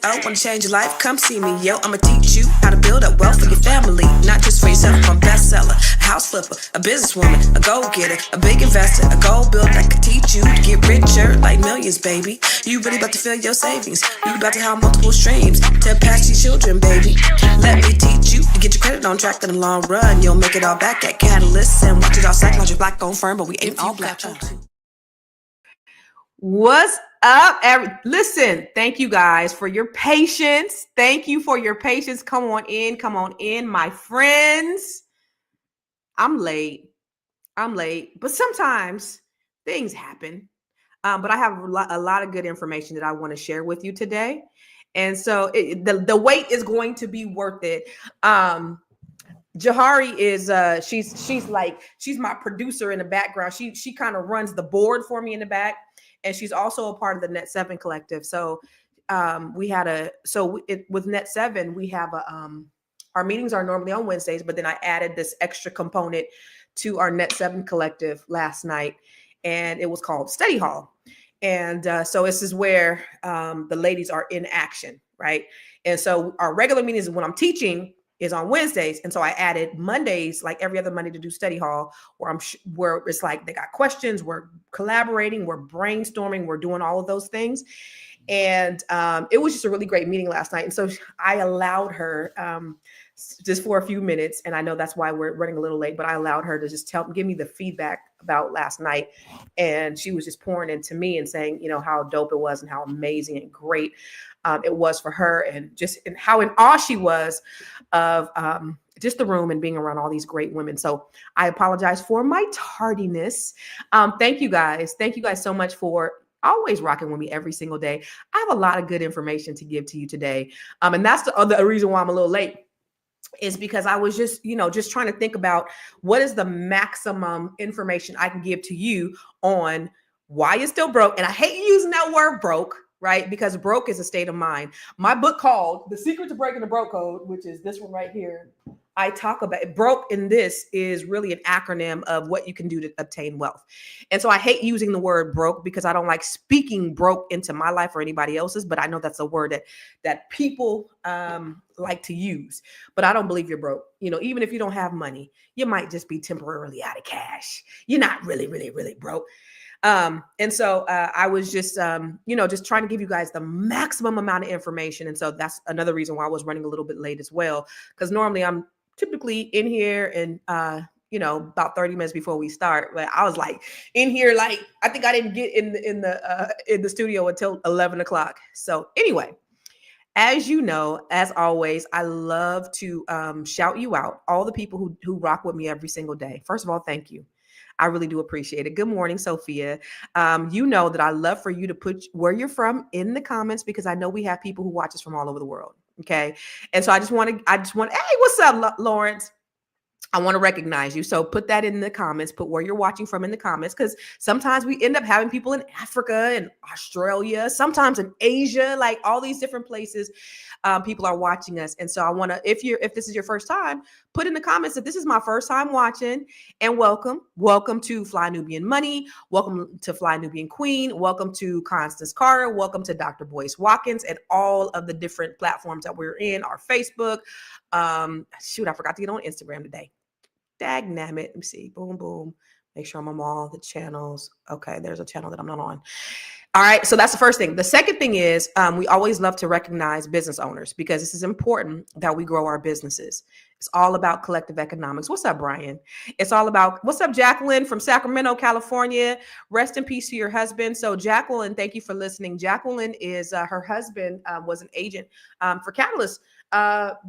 Oh, wanna change your life? Come see me, yo. I'ma teach you how to build up wealth for your family, not just for yourself. I'm a bestseller, a house flipper, a businesswoman, a go-getter, a big investor, a gold builder that can teach you to get richer like millions, baby. You really about to fill your savings. You about to have multiple streams to pass your children, baby. Let me teach you to get your credit on track in the long run. You'll make it all back at Catalyst and watch it all psychological black-owned firm, but we ain't all black. What's up? Listen, thank you guys for your patience. Thank you for your patience. Come on in, my friends. I'm late, but sometimes things happen. But I have a lot of good information that I want to share with you today. And so the wait is going to be worth it. Jahari is she's my producer in the background. She kind of runs the board for me in the back. And she's also a part of the Net 7 collective. So with Net 7, we have our meetings are normally on Wednesdays, but then I added this extra component to our Net 7 collective last night, and it was called Study Hall. And so this is where the ladies are in action, right? And so our regular meetings when I'm teaching is on Wednesdays. And so I added Mondays, like every other Monday, to do study hall where it's like they got questions, we're collaborating, we're brainstorming, we're doing all of those things. And it was just a really great meeting last night. And so I allowed her just for a few minutes. And I know that's why we're running a little late, but I allowed her to just give me the feedback about last night. And she was just pouring into me and saying, you know, how dope it was and how amazing and great it was for her, and how in awe she was of just the room and being around all these great women. So I apologize for my tardiness. Thank you guys. Thank you guys so much for always rocking with me every single day. I have a lot of good information to give to you today. And that's the other reason why I'm a little late, is because I was just trying to think about what is the maximum information I can give to you on why you're still broke. And I hate using that word broke, right? Because broke is a state of mind. My book called The Secret to Breaking the Broke Code, which is this one right here, I talk about it. Broke in this is really an acronym of what you can do to obtain wealth. And so I hate using the word broke because I don't like speaking broke into my life or anybody else's, but I know that's a word that people like to use. But I don't believe you're broke. You know, even if you don't have money, you might just be temporarily out of cash. You're not really, really, really broke. And so I was just trying to give you guys the maximum amount of information. And so that's another reason why I was running a little bit late as well, because normally I'm typically in here and, about 30 minutes before we start, but I was like in here, like, I think I didn't get in the studio until 11 o'clock. So anyway, as you know, as always, I love to shout you out, all the people who rock with me every single day. First of all, thank you. I really do appreciate it. Good morning, Sophia. You know that I love for you to put where you're from in the comments, because I know we have people who watch us from all over the world. Okay. And so I just want, hey, what's up, Lawrence? I want to recognize you. So put that in the comments, put where you're watching from in the comments, because sometimes we end up having people in Africa and Australia, sometimes in Asia, like all these different places. People are watching us. And so I want to, if this is your first time, put in the comments that this is my first time watching, and welcome to Fly Nubian Money. Welcome to Fly Nubian Queen. Welcome to Constance Carter. Welcome to Dr. Boyce Watkins and all of the different platforms that we're in, our Facebook. I forgot to get on Instagram today. Dagnammit. Let me see. Boom, boom. Make sure I'm on all the channels. Okay, there's a channel that I'm not on. All right, so that's the first thing. The second thing is we always love to recognize business owners, because this is important that we grow our businesses. It's all about collective economics. What's up, Brian? It's all about, what's up, Jacqueline from Sacramento, California? Rest in peace to your husband. So Jacqueline, thank you for listening. Jacqueline is, her husband was an agent for Catalyst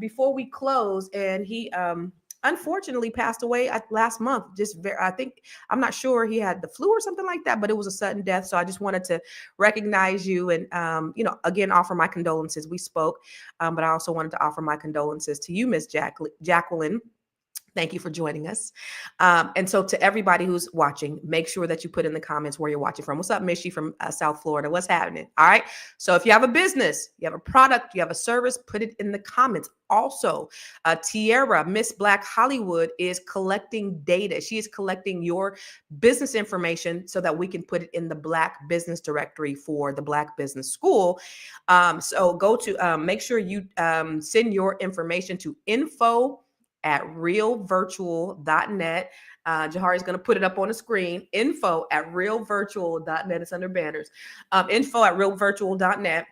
before we closed, and he unfortunately passed away last month. I'm not sure, he had the flu or something like that, but it was a sudden death. So I just wanted to recognize you and, again, offer my condolences. We spoke, but I also wanted to offer my condolences to you, Miss Jacqueline. Thank you for joining us. And so to everybody who's watching, make sure that you put in the comments where you're watching from. What's up, Mishy from South Florida? What's happening? All right. So if you have a business, you have a product, you have a service, put it in the comments. Also, Tierra, Miss Black Hollywood, is collecting data. She is collecting your business information so that we can put it in the Black Business Directory for the Black Business School. So go to, make sure you send your information to info@realvirtual.net. Jahari is going to put it up on the screen. Info@realvirtual.net. It's under banners. Info@realvirtual.net.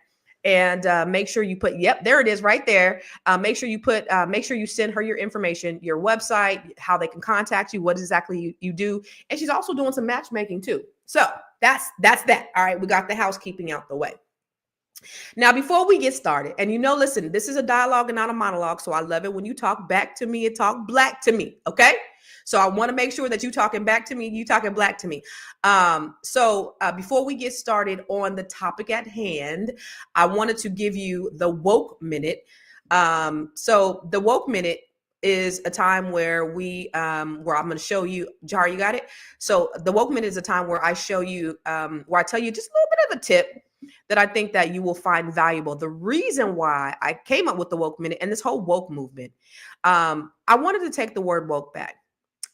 And make sure you put, yep, there it is right there. Make sure you put, make sure you send her your information, your website, how they can contact you, what exactly you do. And she's also doing some matchmaking too. So that's that. All right. We got the housekeeping out the way. Now, before we get started, and listen, this is a dialogue and not a monologue. So I love it when you talk back to me and talk black to me. Okay. So I want to make sure that you talking back to me, you talking black to me. So before we get started on the topic at hand, I wanted to give you the woke minute. So the woke minute is a time where where I'm going to show you, Jar, you got it? So the woke minute is a time where I show you, where I tell you just a little bit of a tip that I think that you will find valuable. The reason why I came up with the woke minute and this whole woke movement, I wanted to take the word woke back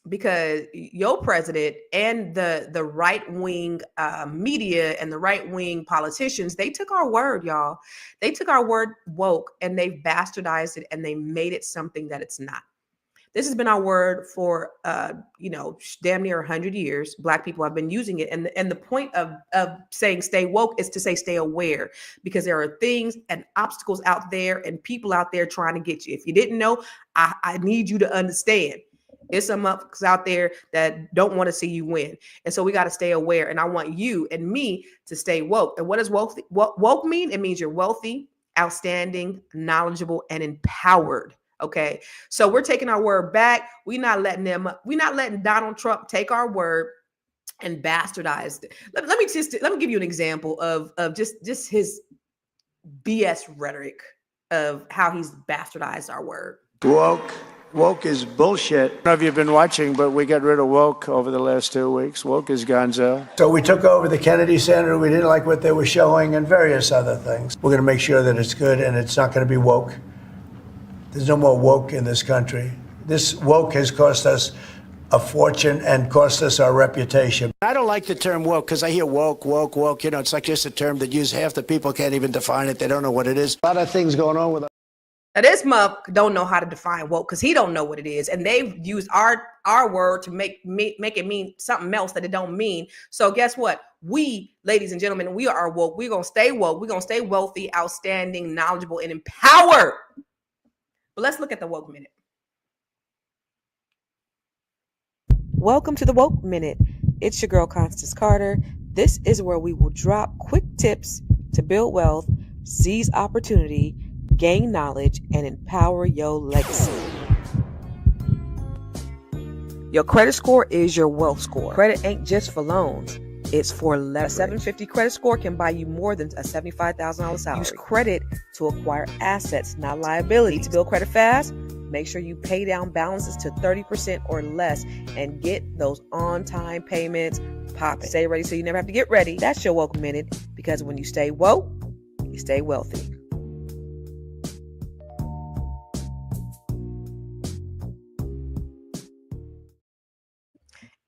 because your president and the right-wing media and the right-wing politicians, they took our word, y'all. They took our word woke and they bastardized it and they made it something that it's not. This has been our word for, damn near 100 years. Black people have been using it. And the point of saying stay woke is to say stay aware, because there are things and obstacles out there and people out there trying to get you. If you didn't know, I need you to understand. There's some motherfuckers out there that don't want to see you win. And so we got to stay aware. And I want you and me to stay woke. And what does woke mean? It means you're wealthy, outstanding, knowledgeable, and empowered. Okay. So we're taking our word back. We're not letting Donald Trump take our word and bastardize it. Let me give you an example of just his BS rhetoric of how he's bastardized our word. Woke is bullshit. I don't know if you've been watching, but we got rid of woke over the last 2 weeks. Woke is gonzo. So we took over the Kennedy Center. We didn't like what they were showing and various other things. We're going to make sure that it's good and it's not going to be woke. There's no more woke in this country. This woke has cost us a fortune and cost us our reputation. I don't like the term woke because I hear woke. It's like just a term that half the people can't even define it. They don't know what it is. A lot of things going on with it. Now this muck don't know how to define woke because he don't know what it is. And they've used our word to make it mean something else that it don't mean. So guess what? We, ladies and gentlemen, we are woke. We're going to stay woke. We're going to stay wealthy, outstanding, knowledgeable, and empowered. But let's look at the woke minute. Welcome to the woke minute. It's your girl, Constance Carter. This is where we will drop quick tips to build wealth, seize opportunity, gain knowledge, and empower your legacy. Your credit score is your wealth score. Credit ain't just for loans. It's for leverage. A 750 credit score can buy you more than a $75,000 salary. Use credit to acquire assets, not liability. To build credit fast, make sure you pay down balances to 30% or less and get those on-time payments popping. Stay ready so you never have to get ready. That's your woke minute, because when you stay woke, you stay wealthy.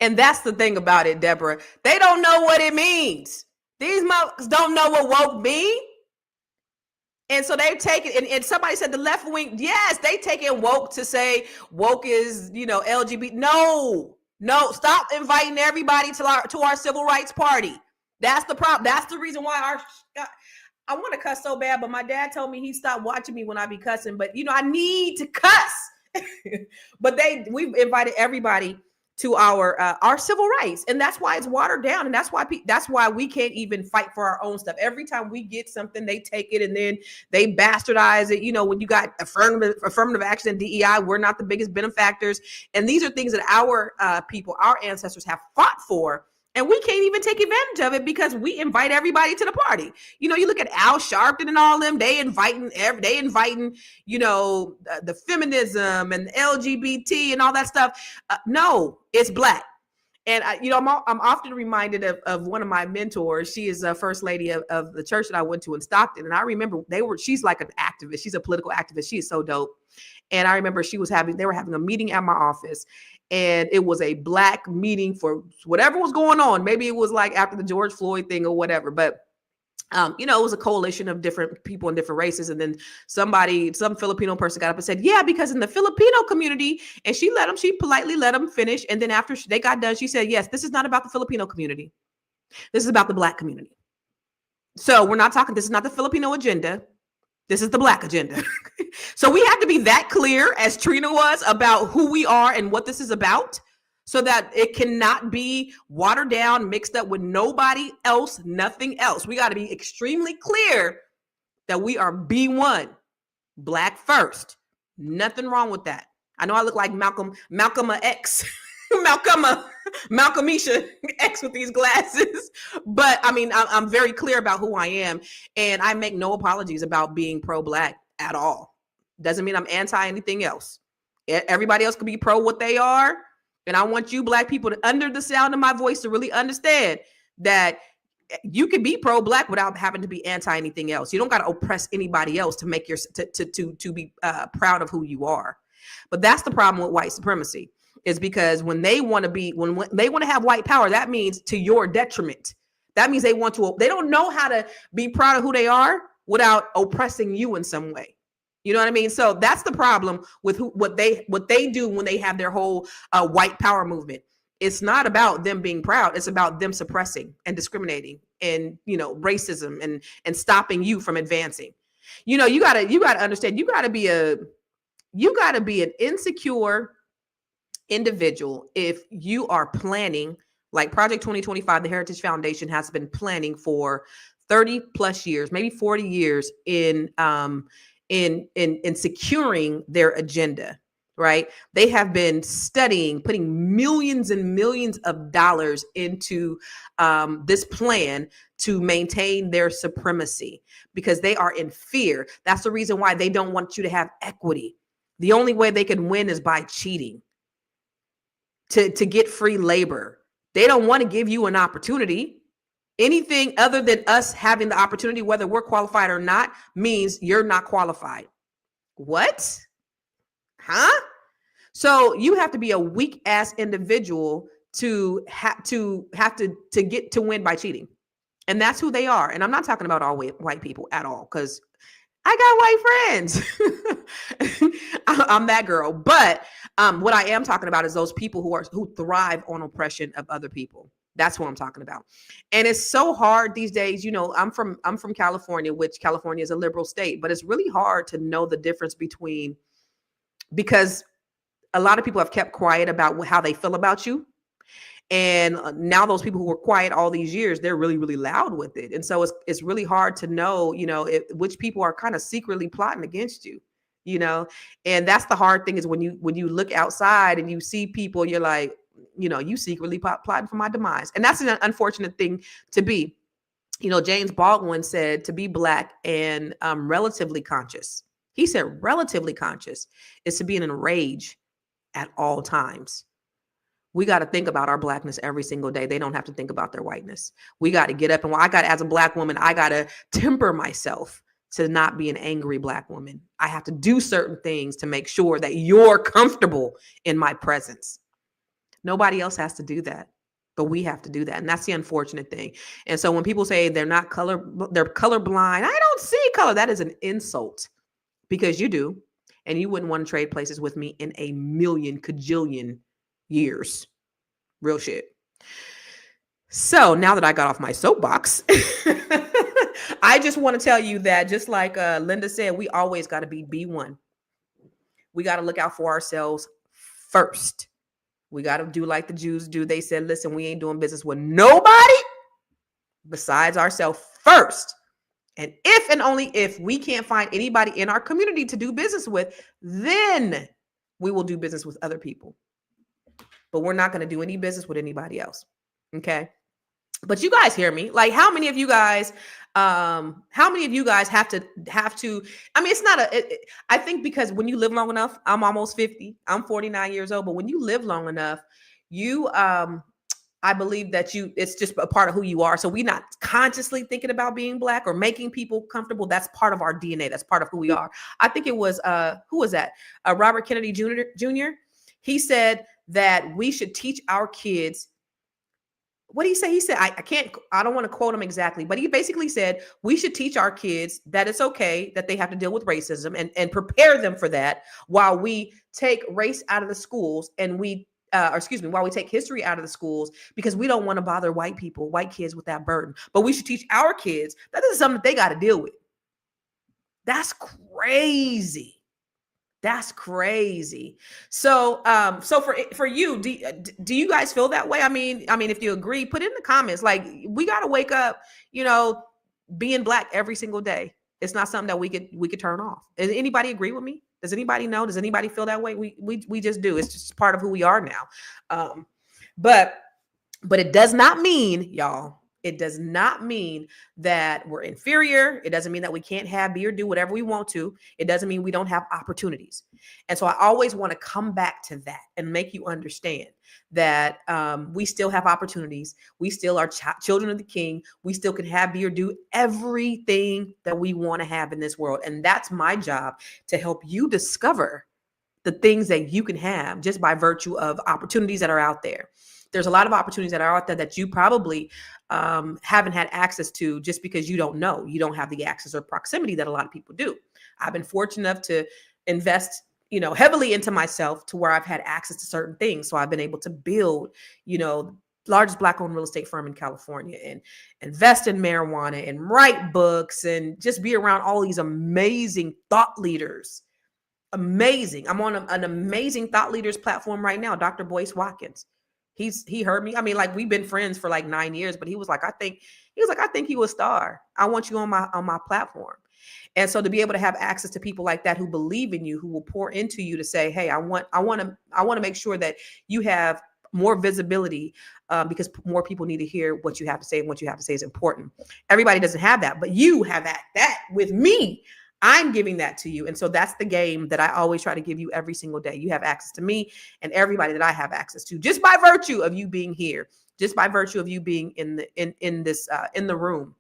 And that's the thing about it, Deborah. They don't know what it means. These motherfuckers don't know what woke mean. And so they take it, and somebody said the left wing, yes, they take it woke to say woke is, LGBT. No, stop inviting everybody to our civil rights party. That's the problem. That's the reason why I want to cuss so bad, but my dad told me he stopped watching me when I be cussing. But I need to cuss. But we've invited everybody to our civil rights, and that's why it's watered down, and that's why we can't even fight for our own stuff. Every time we get something, they take it and then they bastardize it. When you got affirmative action and DEI, we're not the biggest benefactors, and these are things that our people, our ancestors have fought for, And we can't even take advantage of it because we invite everybody to the party. You know, you look at Al Sharpton and all them, they inviting, you know, the feminism and the LGBT and all that stuff. No, it's Black. And you know, I'm often reminded of one of my mentors. She is a first lady of the church that I went to in Stockton. And I remember she's like an activist. She's a political activist. She is so dope. And I remember they were having a meeting at my office, and it was a Black meeting for whatever was going on. Maybe it was like after the George Floyd thing or whatever, but you know, it was a coalition of different people in different races. And then some Filipino person got up and said, yeah, because in the Filipino community, and she politely let them finish. And then after they got done, she said, yes, this is not about the Filipino community. This is about the Black community. So this is not the Filipino agenda. This is the Black agenda. So we have to be that clear, as Trina was, about who we are and what this is about, so that it cannot be watered down, mixed up with nobody else, nothing else. We got to be extremely clear that we are B1, Black first. Nothing wrong with that. I know I look like Malcolm X, Malcolmisha X with these glasses, but I mean, I'm very clear about who I am, and I make no apologies about being pro-Black at all. Doesn't mean I'm anti anything else. Everybody else can be pro what they are. And I want you Black people to, under the sound of my voice, to really understand that you can be pro-Black without having to be anti anything else. You don't got to oppress anybody else to make to be proud of who you are. But that's the problem with white supremacy, is because when they want to have white power, that means to your detriment. That means they don't know how to be proud of who they are without oppressing you in some way. You know what I mean? So that's the problem with what they do when they have their whole white power movement. It's not about them being proud. It's about them suppressing and discriminating and, you know, racism and stopping you from advancing. You know, you gotta understand, you gotta be an insecure individual if you are planning, like Project 2025, the Heritage Foundation has been planning for 30 plus years, maybe 40 years in securing their agenda, right? They have been studying, putting millions and millions of dollars into this plan to maintain their supremacy, because they are in fear. That's the reason why they don't want you to have equity. The only way they can win is by cheating to get free labor. They don't want to give you an opportunity. Anything other than us having the opportunity, whether we're qualified or not, means you're not qualified. What? Huh? So you have to be a weak ass individual to get to win by cheating. And that's who they are. And I'm not talking about all white people at all, because I got white friends. I'm that girl. But what I am talking about is those people who thrive on oppression of other people. That's what I'm talking about. And it's so hard these days. You know, I'm from California, which California is a liberal state, but it's really hard to know the difference because a lot of people have kept quiet about how they feel about you. And now those people who were quiet all these years, they're really, really loud with it. And so it's really hard to know, you know, which people are kind of secretly plotting against you, you know. And that's the hard thing, is when you look outside and you see people, you're like, you know, you secretly plotting for my demise. And that's an unfortunate thing to be. You know, James Baldwin said to be Black and relatively conscious. He said relatively conscious is to be in a rage at all times. We got to think about our Blackness every single day. They don't have to think about their whiteness. We got to get up, and as a Black woman, I got to temper myself to not be an angry Black woman. I have to do certain things to make sure that you're comfortable in my presence. Nobody else has to do that, but we have to do that. And that's the unfortunate thing. And so when people say they're colorblind, I don't see color. That is an insult, because you do. And you wouldn't want to trade places with me in a million kajillion years. Real shit. So now that I got off my soapbox, I just want to tell you that, just like Linda said, we always got to be B1. We got to look out for ourselves first. We got to do like the Jews do. They said, listen, we ain't doing business with nobody besides ourselves first. And if and only if we can't find anybody in our community to do business with, then we will do business with other people. But we're not going to do any business with anybody else. Okay. But you guys hear me. Like, how many of you guys have to, I mean, it's not I think because when you live long enough, I'm almost 50, I'm 49 years old, but when you live long enough, you, I believe that it's just a part of who you are. So we're not consciously thinking about being Black or making people comfortable. That's part of our DNA. That's part of who we are. I think it was, who was that? Robert Kennedy Jr. He said that we should teach our kids. What did he say? He said, I don't want to quote him exactly, but he basically said we should teach our kids that it's okay that they have to deal with racism and prepare them for that while we take race out of the schools and while we take history out of the schools, because we don't want to bother white kids with that burden. But we should teach our kids that this is something that they got to deal with. That's crazy. That's crazy. So, for you, do you guys feel that way? I mean, if you agree, put it in the comments. Like, we got to wake up, being Black every single day. It's not something that we could turn off. Does anybody agree with me? Does anybody know? Does anybody feel that way? We just do. It's just part of who we are now. But it does not mean, y'all. It does not mean that we're inferior. It doesn't mean that we can't be or do whatever we want to. It doesn't mean we don't have opportunities. And so I always want to come back to that and make you understand that we still have opportunities. We still are children of the King. We still can be or do everything that we want to have in this world. And that's my job, to help you discover the things that you can have just by virtue of opportunities that are out there. There's a lot of opportunities that are out there that you probably haven't had access to just because you don't know. You don't have the access or proximity that a lot of people do. I've been fortunate enough to invest, heavily into myself to where I've had access to certain things. So I've been able to build, largest Black-owned real estate firm in California, and invest in marijuana and write books and just be around all these amazing thought leaders. Amazing. I'm on an amazing thought leaders platform right now, Dr. Boyce Watkins. He heard me. I mean, like, we've been friends for like 9 years, but he was like, I think you a star. I want you on my platform. And so to be able to have access to people like that who believe in you, who will pour into you to say, hey, I want to make sure that you have more visibility, because more people need to hear what you have to say, and what you have to say is important. Everybody doesn't have that, but you have that with me. I'm giving that to you. And so that's the game that I always try to give you every single day. You have access to me and everybody that I have access to, just by virtue of you being here, just by virtue of you being in the room.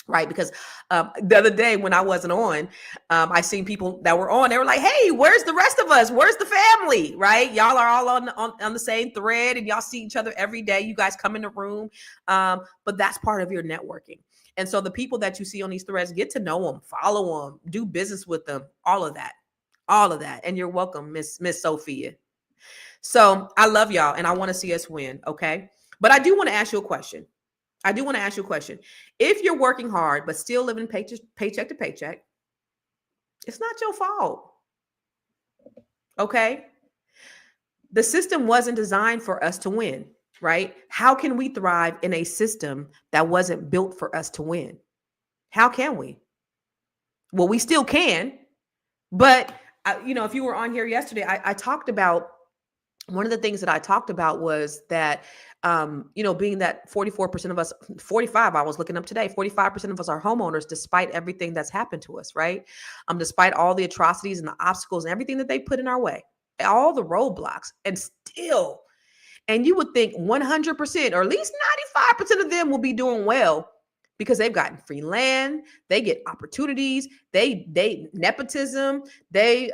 Right. Because the other day when I wasn't on, I seen people that were on. They were like, hey, where's the rest of us? Where's the family? Right. Y'all are all on the same thread, and y'all see each other every day. You guys come in the room. But that's part of your networking. And so the people that you see on these threads, get to know them, follow them, do business with them, all of that. And you're welcome, Miss Sophia. So I love y'all, and I want to see us win. Okay. But I do want to ask you a question. If you're working hard, but still living paycheck to paycheck, it's not your fault. Okay. The system wasn't designed for us to win. Right? How can we thrive in a system that wasn't built for us to win? How can we? Well, we still can. But, if you were on here yesterday, I talked about, one of the things that I talked about was that, being that 44% of us, 45, I was looking up today, 45% of us are homeowners, despite everything that's happened to us, right? Despite all the atrocities and the obstacles and everything that they put in our way, all the roadblocks, and still. And you would think 100% or at least 95% of them will be doing well because they've gotten free land, they get opportunities, they nepotism, they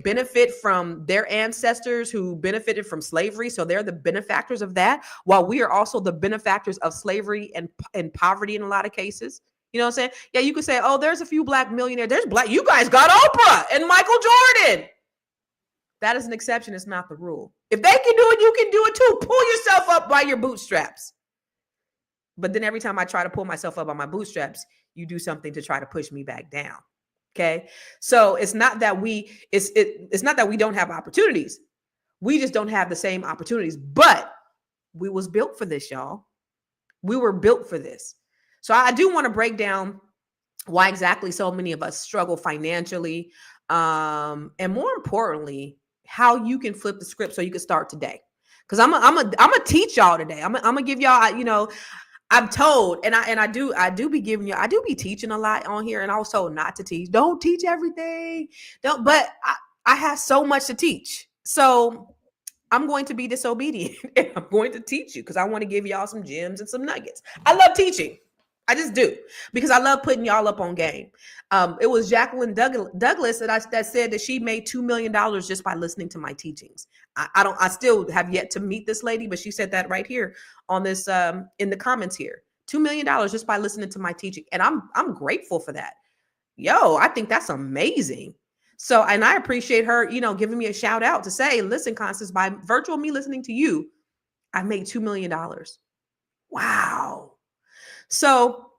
benefit from their ancestors who benefited from slavery, so they're the benefactors of that, while we are also the benefactors of slavery and poverty in a lot of cases. You know what I'm saying? Yeah, you could say, oh, there's a few Black millionaires. There's Black. You guys got Oprah and Michael Jordan. That is an exception. It's not the rule. If they can do it, you can do it too. Pull yourself up by your bootstraps. But then every time I try to pull myself up on my bootstraps, you do something to try to push me back down. Okay. So it's not that it's not that we don't have opportunities. We just don't have the same opportunities, but we was built for this, y'all. We were built for this. So I do want to break down why exactly so many of us struggle financially. And more importantly, how you can flip the script so you can start today. Because I'm gonna teach y'all today. I'm gonna give y'all, I'm told, and I do be giving you, I do be teaching a lot on here, and I was told not to teach. Don't teach everything. Don't, but I have so much to teach. So I'm going to be disobedient and I'm going to teach you because I want to give y'all some gems and some nuggets. I love teaching. I just do because I love putting y'all up on game. It was Jacqueline Douglas that said that she made $2 million just by listening to my teachings. I still have yet to meet this lady, but she said that right here on this, in the comments here, $2 million just by listening to my teaching. And I'm grateful for that. Yo, I think that's amazing. So, and I appreciate her, giving me a shout out to say, listen, Constance, by virtual me listening to you, I made $2 million. Wow. So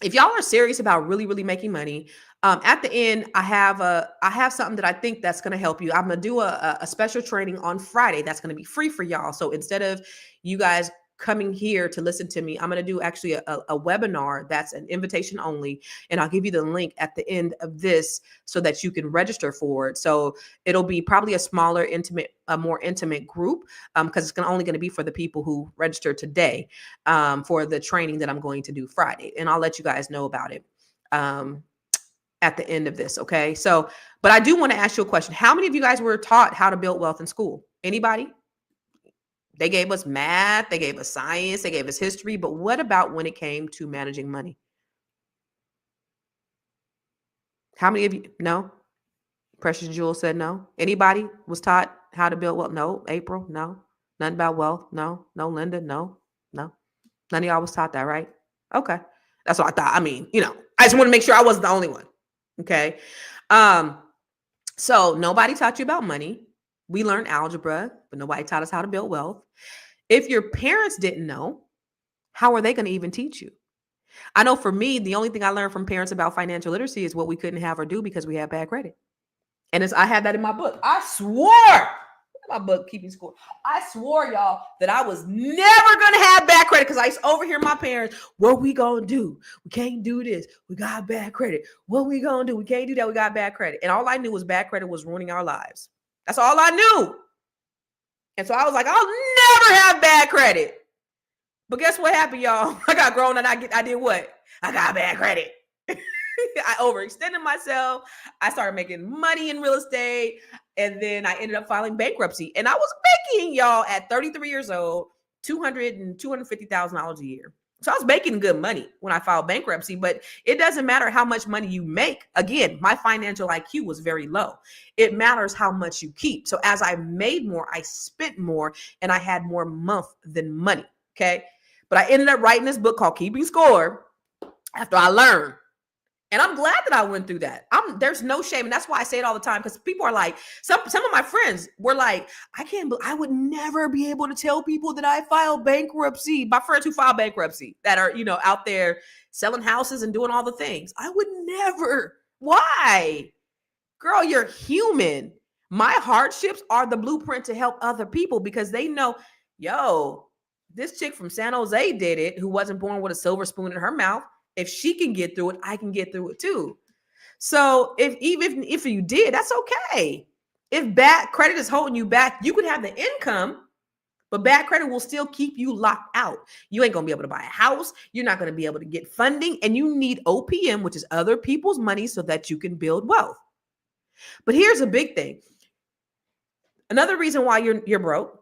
if y'all are serious about really, really making money, at the end, I have something that I think that's going to help you. I'm going to do a special training on Friday. That's going to be free for y'all. So instead of you guys coming here to listen to me, I'm going to do actually a webinar that's an invitation only. And I'll give you the link at the end of this so that you can register for it. So it'll be probably a more intimate group because it's only going to be for the people who register today for the training that I'm going to do Friday. And I'll let you guys know about it at the end of this. Okay. So, but I do want to ask you a question. How many of you guys were taught how to build wealth in school? Anybody? They gave us math, they gave us science, they gave us history, but what about when it came to managing money? How many of you? No? Precious Jewel said no. Anybody was taught how to build wealth? No. April? No. Nothing about wealth? No. No. Linda? No. No. None of y'all was taught that, right? Okay. That's what I thought. I mean, I just want to make sure I wasn't the only one. Okay. So nobody taught you about money. We learned algebra, but nobody taught us how to build wealth. If your parents didn't know, how are they going to even teach you? I know for me, the only thing I learned from parents about financial literacy is what we couldn't have or do because we had bad credit. And I had that in my book. I swore, my book, Keeping Score. I swore, y'all, that I was never going to have bad credit because I used to overhear my parents, what we going to do? We can't do this. We got bad credit. What we going to do? We can't do that. We got bad credit. And all I knew was bad credit was ruining our lives. That's all I knew. And so I was like, I'll never have bad credit. But guess what happened, y'all? I got grown and I did what? I got bad credit. I overextended myself. I started making money in real estate. And then I ended up filing bankruptcy. And I was making, y'all, at 33 years old, $200,000 and $250,000 a year. So I was making good money when I filed bankruptcy, but it doesn't matter how much money you make. Again, my financial IQ was very low. It matters how much you keep. So as I made more, I spent more, and I had more month than money. Okay. But I ended up writing this book called Keeping Score after I learned. And I'm glad that I went through that. There's no shame. And that's why I say it all the time, because people are like, some of my friends were like, I would never be able to tell people that I filed bankruptcy. My friends who filed bankruptcy that are, out there selling houses and doing all the things. I would never. Why? Girl, you're human. My hardships are the blueprint to help other people because they know, yo, this chick from San Jose did it who wasn't born with a silver spoon in her mouth. If she can get through it, I can get through it too. So if you did, that's okay. If bad credit is holding you back, you could have the income, but bad credit will still keep you locked out. You ain't going to be able to buy a house. You're not going to be able to get funding, and you need OPM, which is other people's money, so that you can build wealth. But here's a big thing. Another reason why you're broke.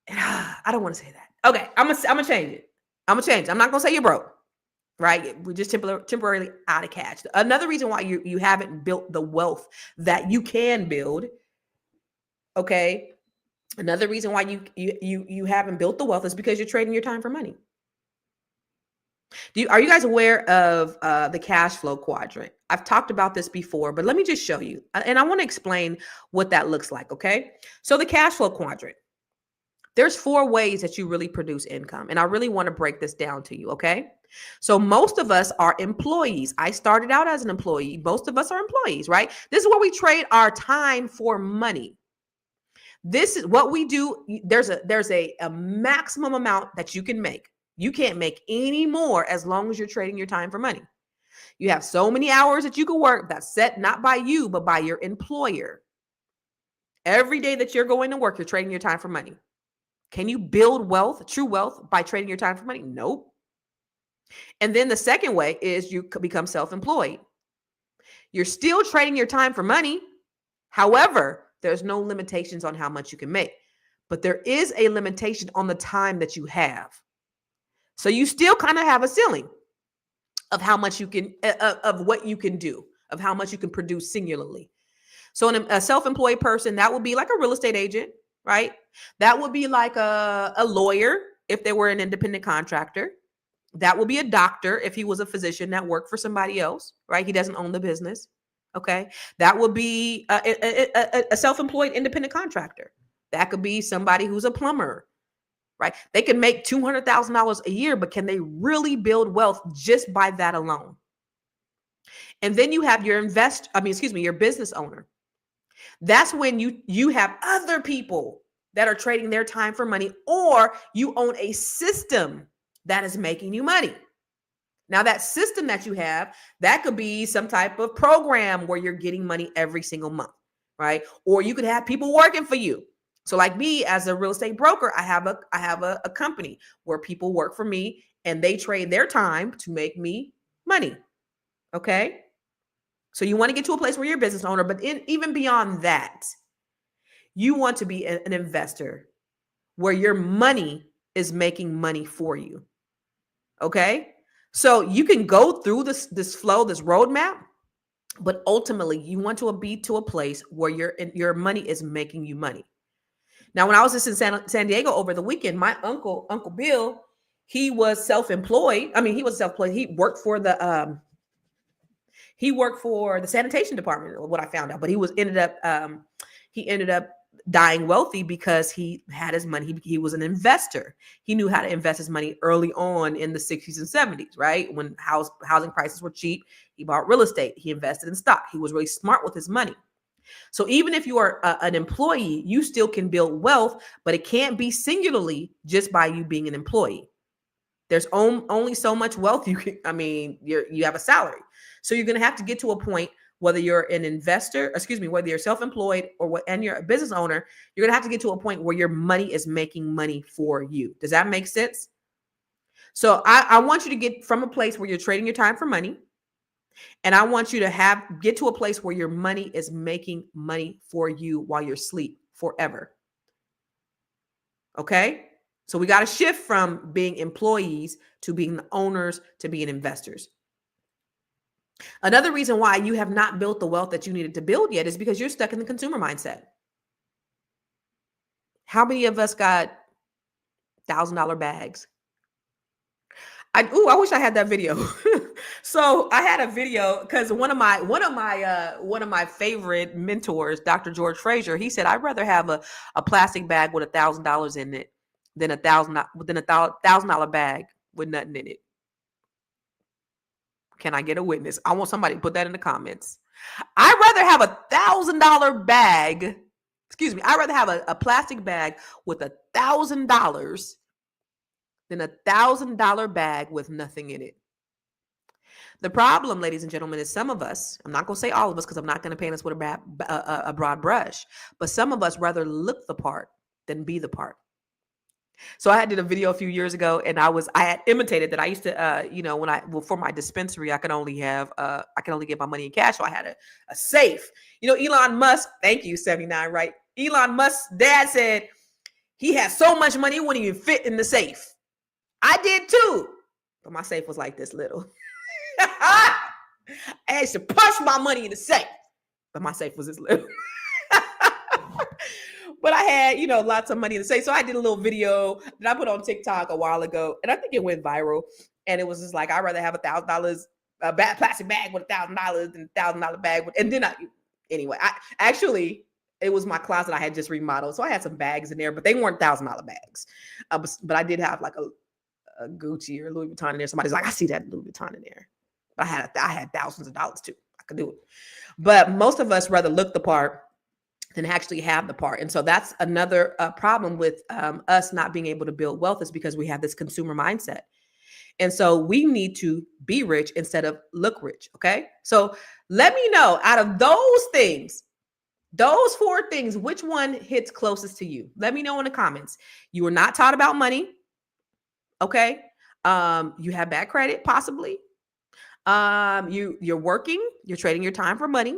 I don't want to say that. Okay, I'm gonna change it. I'm not gonna say you're broke. Right? We're just temporarily out of cash. Another reason why you haven't built the wealth that you can build. Okay. Another reason why you haven't built the wealth is because you're trading your time for money. Are you guys aware of the cash flow quadrant? I've talked about this before, but let me just show you. And I want to explain what that looks like. Okay. So the cash flow quadrant, there's 4 ways that you really produce income. And I really want to break this down to you. Okay. So most of us are employees. I started out as an employee. Most of us are employees, right? This is where we trade our time for money. This is what we do. There's a maximum amount that you can make. You can't make any more as long as you're trading your time for money. You have so many hours that you can work that's set not by you, but by your employer. Every day that you're going to work, you're trading your time for money. Can you build wealth, true wealth, by trading your time for money? Nope. And then the second way is you become self-employed. You're still trading your time for money. However, there's no limitations on how much you can make, but there is a limitation on the time that you have. So you still kind of have a ceiling of how much you can, of what you can do, of how much you can produce singularly. So a self-employed person, that would be like a real estate agent, right? That would be like a lawyer if they were an independent contractor. That would be a doctor if he was a physician that worked for somebody else, right? He doesn't own the business. Okay. That would be a self-employed independent contractor. That could be somebody who's a plumber, right? They can make $200,000 a year, but can they really build wealth just by that alone? And then you have your your business owner. That's when you have other people that are trading their time for money, or you own a system that is making you money. Now, that system that you have, that could be some type of program where you're getting money every single month, right? Or you could have people working for you. So like me as a real estate broker, I have a company where people work for me and they trade their time to make me money. Okay. So you want to get to a place where you're a business owner, but even beyond that, you want to be an investor where your money is making money for you. Okay. So you can go through this flow, this roadmap, but ultimately you want to be to a place where your money is making you money. Now, when I was just in San Diego over the weekend, my Uncle Bill, he was self-employed. I mean, he was self-employed. He worked for the sanitation department, what I found out, but he ended up dying wealthy because he had his money. He was an investor. He knew how to invest his money early on in the 60s and 70s, right? When housing prices were cheap, he bought real estate. He invested in stock. He was really smart with his money. So even if you are an employee, you still can build wealth, but it can't be singularly just by you being an employee. There's only so much wealth you have a salary. So you're going to have to get to a point, whether you're an investor, whether you're self-employed and you're a business owner, you're going to have to get to a point where your money is making money for you. Does that make sense? So I want you to get from a place where you're trading your time for money. And I want you to get to a place where your money is making money for you while you're asleep forever. Okay? So we got to shift from being employees to being the owners to being investors. Another reason why you have not built the wealth that you needed to build yet is because you're stuck in the consumer mindset. How many of us got $1,000 bags? I wish I had that video. So I had a video because one of my favorite mentors, Dr. George Fraser, he said, I'd rather have a plastic bag with $1,000 in it than a $1,000 bag with nothing in it. Can I get a witness? I want somebody to put that in the comments. I'd rather have $1,000 bag. I'd rather have a plastic bag with $1,000 than $1,000 bag with nothing in it. The problem, ladies and gentlemen, is some of us, I'm not going to say all of us because I'm not going to paint us with a broad brush, but some of us rather look the part than be the part. So I did a video a few years ago and I had imitated that. I used to, for my dispensary, I can only get my money in cash. So I had a safe, Elon Musk, thank you, 79, right? Elon Musk's dad said he had so much money, it wouldn't even fit in the safe. I did too, but my safe was like this little. I used to push my money in the safe, but my safe was this little. But I had, lots of money in the safe. So I did a little video that I put on TikTok a while ago, and I think it went viral. And it was just like, I'd rather have $1,000, a plastic bag with $1,000 than $1,000 bag. And then it was my closet I had just remodeled. So I had some bags in there, but they weren't $1,000 bags. But I did have like a Gucci or Louis Vuitton in there. Somebody's like, I see that Louis Vuitton in there. But I had thousands of dollars too. I could do it. But most of us rather look the part than actually have the part. And so that's another problem with us not being able to build wealth, is because we have this consumer mindset. And so we need to be rich instead of look rich. Okay. So let me know, out of those things, those 4 things, which one hits closest to you? Let me know in the comments. You were not taught about money. Okay. You have bad credit, possibly. You're working, you're trading your time for money,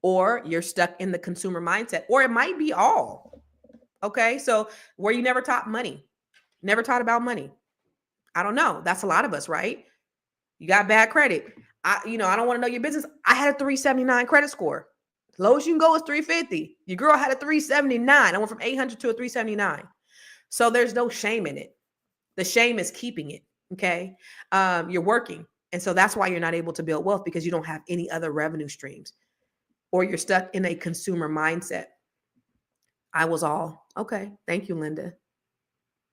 or you're stuck in the consumer mindset, or it might be all. Okay. So where you never taught money, never taught about money. I don't know. That's a lot of us, right? You got bad credit. I don't want to know your business. I had a 379 credit score. Lowest you can go is 350. Your girl had a 379. I went from 800 to a 379. So there's no shame in it. The shame is keeping it. Okay. You're working. And so that's why you're not able to build wealth, because you don't have any other revenue streams, or you're stuck in a consumer mindset. I was all, okay. Thank you, Linda.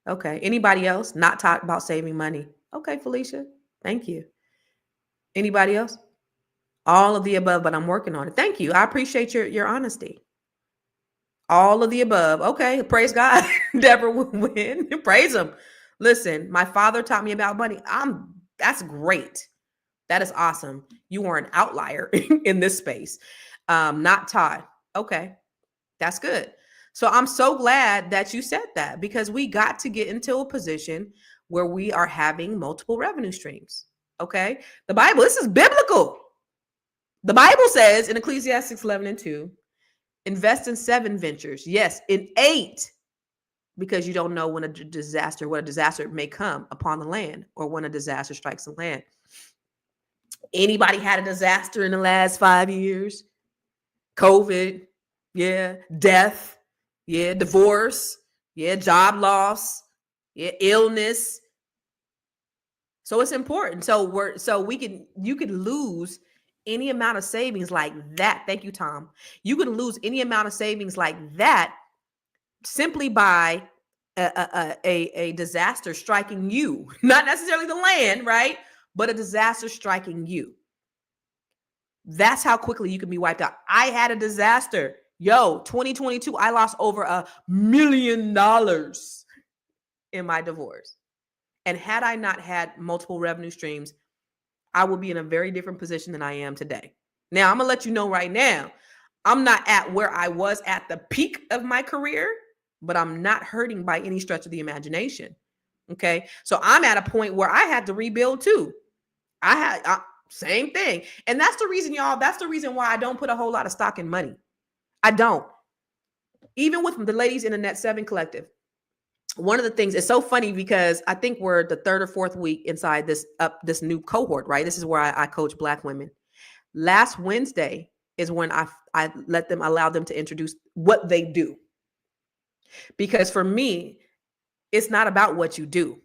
Okay. Anybody else not talk about saving money? Okay, Felicia. Thank you. Anybody else? All of the above, but I'm working on it. Thank you. I appreciate your honesty. All of the above. Okay. Praise God. Deborah will win. Praise him. Listen, my father taught me about money. That's great. That is awesome. You are an outlier in this space. Not taught. Okay. That's good. So I'm so glad that you said that, because we got to get into a position where we are having multiple revenue streams. Okay. The Bible, this is biblical. The Bible says in Ecclesiastes 11:2, invest in 7 ventures. Yes, in 8, because you don't know when what a disaster may come upon the land, or when a disaster strikes the land. Anybody had a disaster in the last 5 years? COVID, yeah. Death, yeah. Divorce, yeah. Job loss, yeah. Illness. So it's important. You could lose any amount of savings like that. Thank you, Tom. You can lose any amount of savings like that simply by a disaster striking you. Not necessarily the land, right? But a disaster striking you. That's how quickly you can be wiped out. I had a disaster. 2022, I lost over $1 million in my divorce. And had I not had multiple revenue streams, I would be in a very different position than I am today. Now, I'm going to let you know right now, I'm not at where I was at the peak of my career, but I'm not hurting by any stretch of the imagination. Okay. So I'm at a point where I had to rebuild too. Same thing. And that's the reason, y'all, that's the reason why I don't put a whole lot of stock in money. I don't. Even with the ladies in the Net 7 Collective, one of the things is so funny, because I think we're the 3rd or 4th week inside this new cohort, right? This is where I coach Black women. Last Wednesday is when I allowed them to introduce what they do. Because for me, it's not about what you do.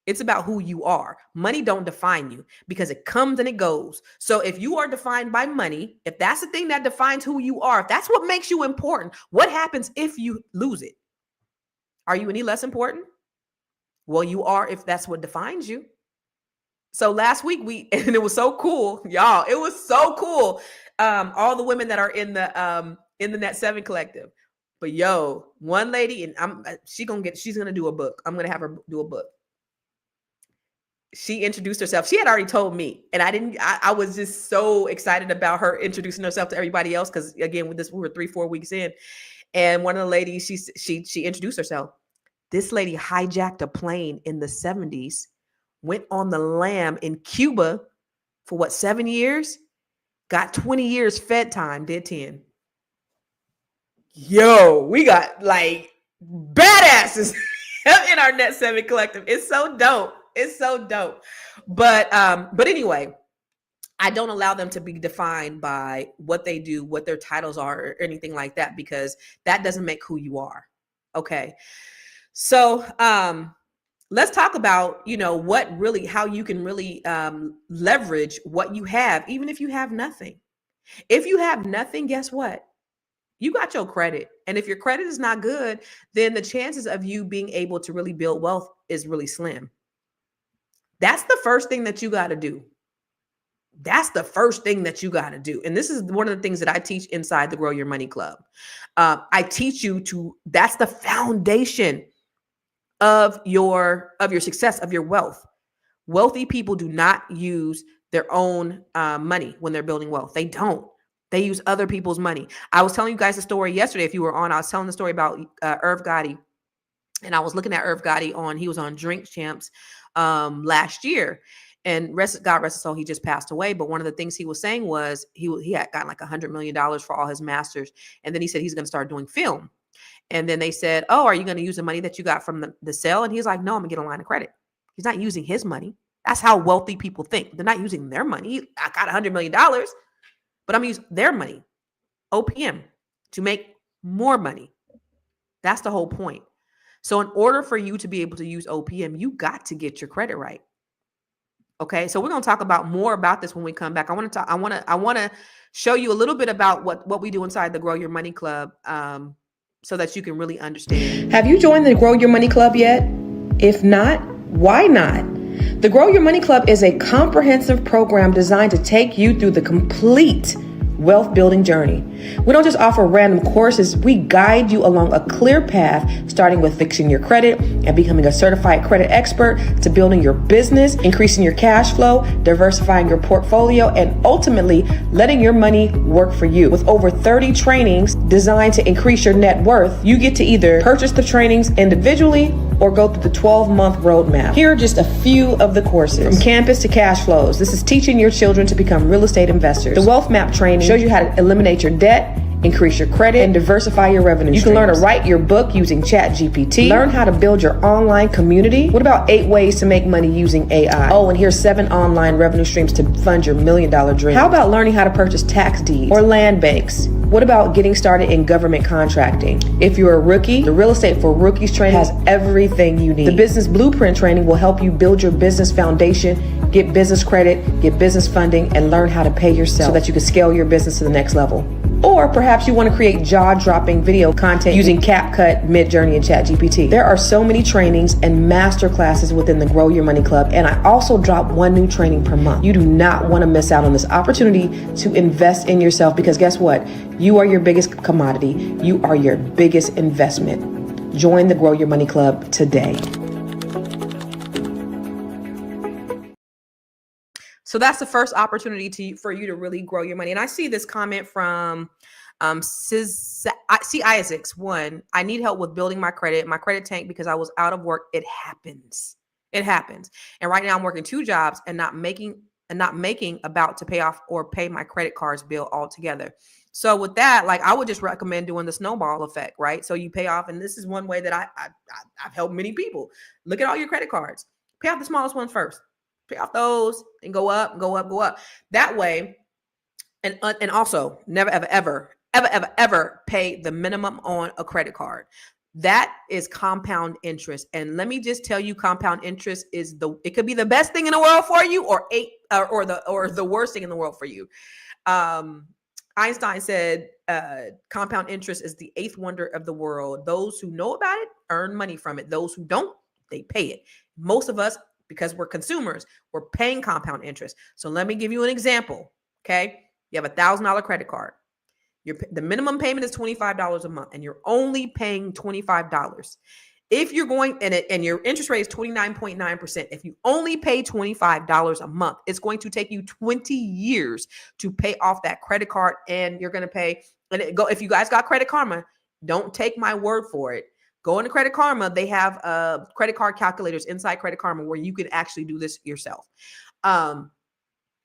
It's about who you are. Money don't define you, because it comes and it goes. So if you are defined by money, if that's the thing that defines who you are, if that's what makes you important, what happens if you lose it? Are you any less important? Well, you are, if that's what defines you. So last week and it was so cool, y'all. It was so cool. All the women that are in the Net 7 Collective. But one lady, and she's gonna do a book. I'm gonna have her do a book. She introduced herself. She had already told me, and I was just so excited about her introducing herself to everybody else, because again, we were 3-4 weeks in. And one of the ladies, she introduced herself. This lady hijacked a plane in the 70s, went on the lam in Cuba for 7 years, got 20 years Fed time, did 10. We got like badasses in our Net 7 Collective. It's so dope. It's so dope. But anyway, I don't allow them to be defined by what they do, what their titles are, or anything like that, because that doesn't make who you are. Okay. So let's talk about, how you can really leverage what you have, even if you have nothing. If you have nothing, guess what? You got your credit. And if your credit is not good, then the chances of you being able to really build wealth is really slim. That's the first thing that you got to do. That's the first thing that you got to do. And this is one of the things that I teach inside the Grow Your Money Club. I teach you that's the foundation of your success, of your wealth. Wealthy people do not use their own money when they're building wealth. They don't. They use other people's money. I was telling you guys a story yesterday. If you were on, I was telling the story about Irv Gotti And I was looking at Irv Gotti he was on Drink Champs last year. And God rest his soul, he just passed away. But one of the things he was saying was he had gotten like $100 million for all his masters. And then he said he's going to start doing film. And then they said, oh, are you going to use the money that you got from the sale? And he's like, no, I'm going to get a line of credit. He's not using his money. That's how wealthy people think. They're not using their money. I got $100 million, but I'm going to use their money, OPM, to make more money. That's the whole point. So in order for you to be able to use OPM, you got to get your credit right. Okay, so we're going to talk more about this when we come back. I want to show you a little bit about what we do inside the Grow Your Money Club, so that you can really understand. Have you joined the Grow Your Money Club yet? If not, why not? The Grow Your Money Club is a comprehensive program designed to take you through the complete wealth building journey. We don't just offer random courses, we guide you along a clear path, starting with fixing your credit and becoming a certified credit expert, to building your business, increasing your cash flow, diversifying your portfolio, and ultimately letting your money work for you. With over 30 trainings designed to increase your net worth, you get to either purchase the trainings individually or go through the 12-month roadmap. Here are just a few of the courses. From campus to cash flows, this is teaching your children to become real estate investors. The wealth map training shows you how to eliminate your debt, increase your credit, and diversify your revenue streams. You can learn to write your book using ChatGPT. Learn how to build your online community. What about 8 ways to make money using AI? Oh, and here's 7 online revenue streams to fund your $1 million dream. How about learning how to purchase tax deeds or land banks? What about getting started in government contracting? If you're a rookie, the Real Estate for Rookies training has everything you need. The Business Blueprint training will help you build your business foundation, get business credit, get business funding, and learn how to pay yourself so that you can scale your business to the next level. Or perhaps you want to create jaw-dropping video content using CapCut, Midjourney, and ChatGPT. There are so many trainings and master classes within the Grow Your Money Club, and I also drop 1 new training per month. You do not want to miss out on this opportunity to invest in yourself, because guess what? You are your biggest commodity. You are your biggest investment. Join the Grow Your Money Club today. So that's the first opportunity for you to really grow your money. And I see this comment from Isaacs. 1, I need help with building my credit. My credit tanked because I was out of work. It happens. It happens. And right now I'm working 2 jobs and not making about to pay off or pay my credit cards bill altogether. So with that, like, I would just recommend doing the snowball effect, right? So you pay off, and this is one way that I've helped many people. Look at all your credit cards. Pay off the smallest ones first. Pay off those and go up, go up, go up. That way, and also never, ever pay the minimum on a credit card. That is compound interest. And let me just tell you, compound interest it could be the best thing in the world for you, or the worst thing in the world for you. Einstein said, compound interest is the 8th wonder of the world. Those who know about it earn money from it. Those who don't, they pay it. Most of us, because we're consumers, we're paying compound interest. So let me give you an example. Okay. You have $1,000 credit card. The minimum payment is $25 a month, and you're only paying $25. If you're going and your interest rate is 29.9%, if you only pay $25 a month, it's going to take you 20 years to pay off that credit card. And you're going to pay, if you guys got Credit Karma, don't take my word for it. Go into Credit Karma. They have credit card calculators inside Credit Karma where you can actually do this yourself.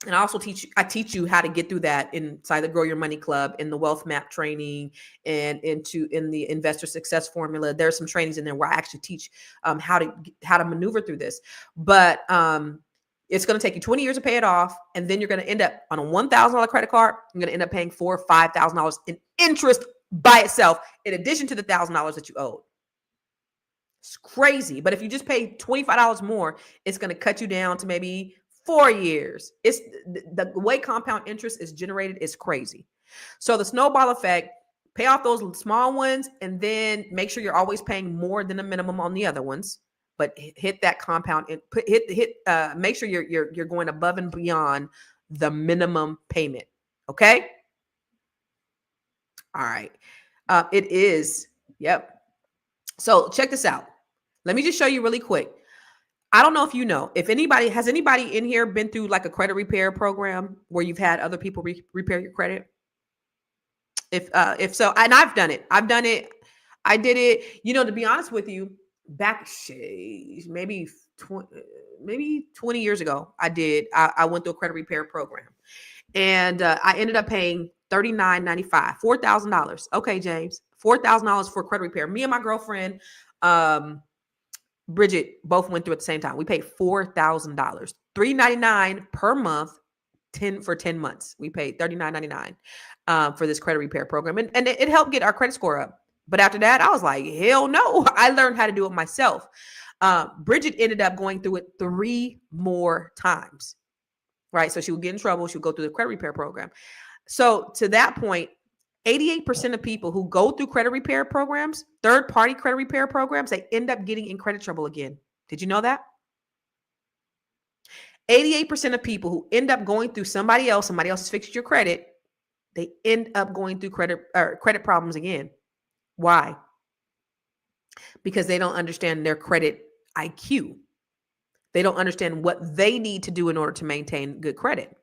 And I also teach you how to get through that inside the Grow Your Money Club, in the Wealth Map training, and in the Investor Success Formula. There's some trainings in there where I actually teach how to maneuver through this. But it's going to take you 20 years to pay it off, and then you're going to end up on a $1,000 credit card. You're going to end up paying $4,000 or $5,000 in interest by itself, in addition to the $1,000 that you owed. It's crazy. But if you just pay $25 more, it's going to cut you down to maybe 4 years. It's the way compound interest is generated is crazy. So the snowball effect, pay off those small ones, and then make sure you're always paying more than the minimum on the other ones. But hit that compound and make sure you're going above and beyond the minimum payment. Okay. All right. It is. Yep. So check this out. Let me just show you really quick. I don't know if you know, has anybody in here been through like a credit repair program where you've had other people repair your credit? If so, and I've done it. I did it, to be honest with you, back maybe 20 years ago, I went through a credit repair program, and I ended up paying $39.95, $4,000. Okay, James, $4,000 for credit repair. Me and my girlfriend, Bridget, both went through at the same time. We paid $4,000, $399 per month, 10 months. We paid $39.99 for this credit repair program, and it helped get our credit score up. But after that, I was like, hell no. I learned how to do it myself. Bridget ended up going through it 3 more times, right? So she would get in trouble. She would go through the credit repair program. So to that point, 88% of people who go through credit repair programs, third-party credit repair programs, they end up getting in credit trouble again. Did you know that? 88% of people who end up going through somebody else fixed your credit, they end up going through credit problems again. Why? Because they don't understand their credit IQ. They don't understand what they need to do in order to maintain good credit.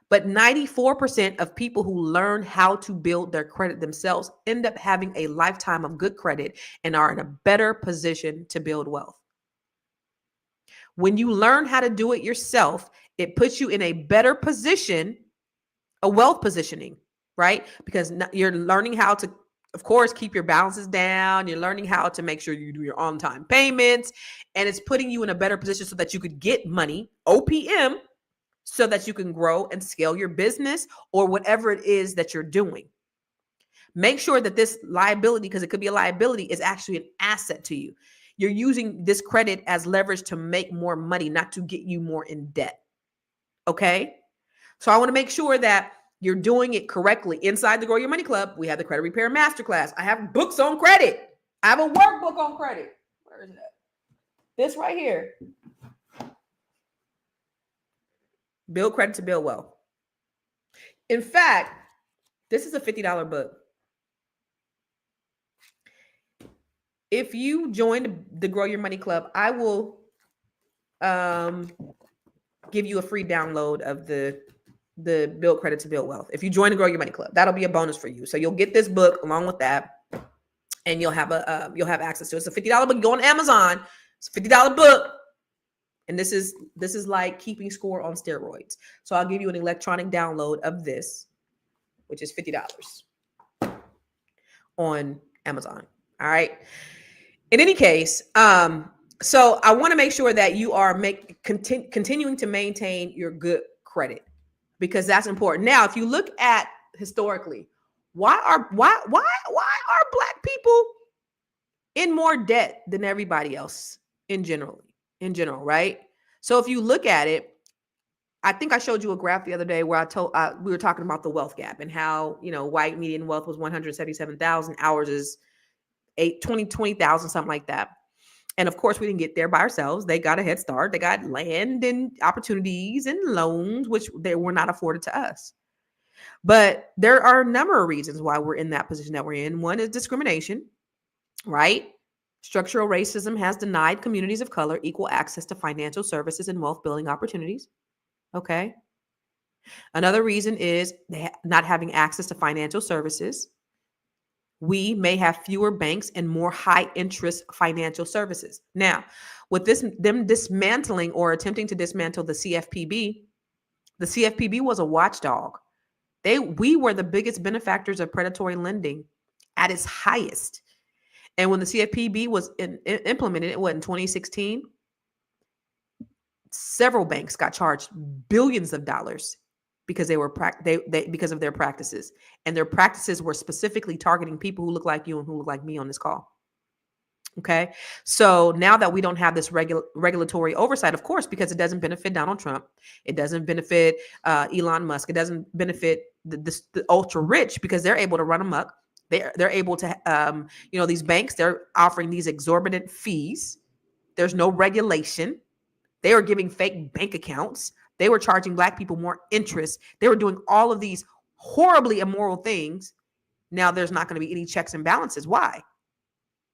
But 94% of people who learn how to build their credit themselves end up having a lifetime of good credit and are in a better position to build wealth. When you learn how to do it yourself, it puts you in a better position, a wealth positioning, right? Because you're learning how to, of course, keep your balances down. You're learning how to make sure you do your on-time payments, and it's putting you in a better position so that you could get money, OPM, so that you can grow and scale your business or whatever it is that you're doing. Make sure that this liability, because it could be a liability, is actually an asset to you. You're using this credit as leverage to make more money, not to get you more in debt. Okay? So I want to make sure that you're doing it correctly. Inside the Grow Your Money Club, we have the Credit Repair Masterclass. I have books on credit. I have a workbook on credit. Where is that? This right here. Build credit to build wealth. In fact, this is a $50 book. If you join the Grow Your Money Club, I will give you a free download of the Build Credit to Build Wealth. If you join the Grow Your Money Club, that'll be a bonus for you. So you'll get this book along with that, and you'll have access to it. It's a $50 book. Go on Amazon. It's a $50 book. And this is like keeping score on steroids. So I'll give you an electronic download of this, which is $50 on Amazon. All right. In any case, so I want to make sure that you are continuing to maintain your good credit, because that's important. Now, if you look at historically, why are Black people in more debt than everybody else in general, right? So if you look at it, I think I showed you a graph the other day where we were talking about the wealth gap and how, white median wealth was 177,000. Ours is 20,000, something like that. And of course, we didn't get there by ourselves. They got a head start. They got land and opportunities and loans, which they were not afforded to us. But there are a number of reasons why we're in that position that we're in. One is discrimination, right? Structural racism has denied communities of color equal access to financial services and wealth building opportunities. Okay. Another reason is not having access to financial services. We may have fewer banks and more high interest financial services. Now, with them dismantling or attempting to dismantle the CFPB was a watchdog. We were the biggest benefactors of predatory lending at its highest. And when the CFPB was implemented, in 2016, several banks got charged billions of dollars because because of their practices, and their practices were specifically targeting people who look like you and who look like me on this call. Okay. So now that we don't have this regulatory oversight, of course, because it doesn't benefit Donald Trump, it doesn't benefit Elon Musk, it doesn't benefit the ultra rich, because they're able to run amok. They're able to, these banks, they're offering these exorbitant fees. There's no regulation. They were giving fake bank accounts. They were charging Black people more interest. They were doing all of these horribly immoral things. Now there's not going to be any checks and balances. Why?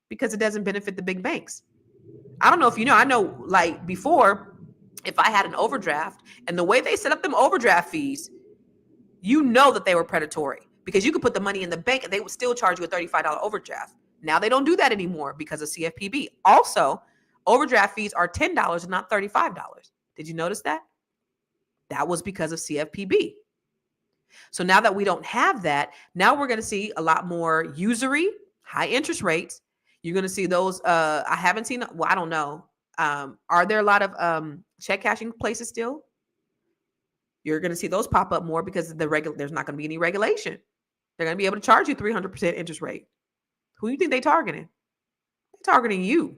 Because it doesn't benefit the big banks. I don't know if you know, I know, like, before, if I had an overdraft and the way they set up them overdraft fees, that they were predatory, because you could put the money in the bank and they would still charge you a $35 overdraft. Now they don't do that anymore because of CFPB. Also, overdraft fees are $10 and not $35. Did you notice that? That was because of CFPB. So now that we don't have that, now we're going to see a lot more usury, high interest rates. You're going to see those. I haven't seen, well, I don't know. Are there a lot of check cashing places still? You're going to see those pop up more because there's not going to be any regulation. They're going to be able to charge you 300% interest rate. Who do you think they're targeting? They're targeting you.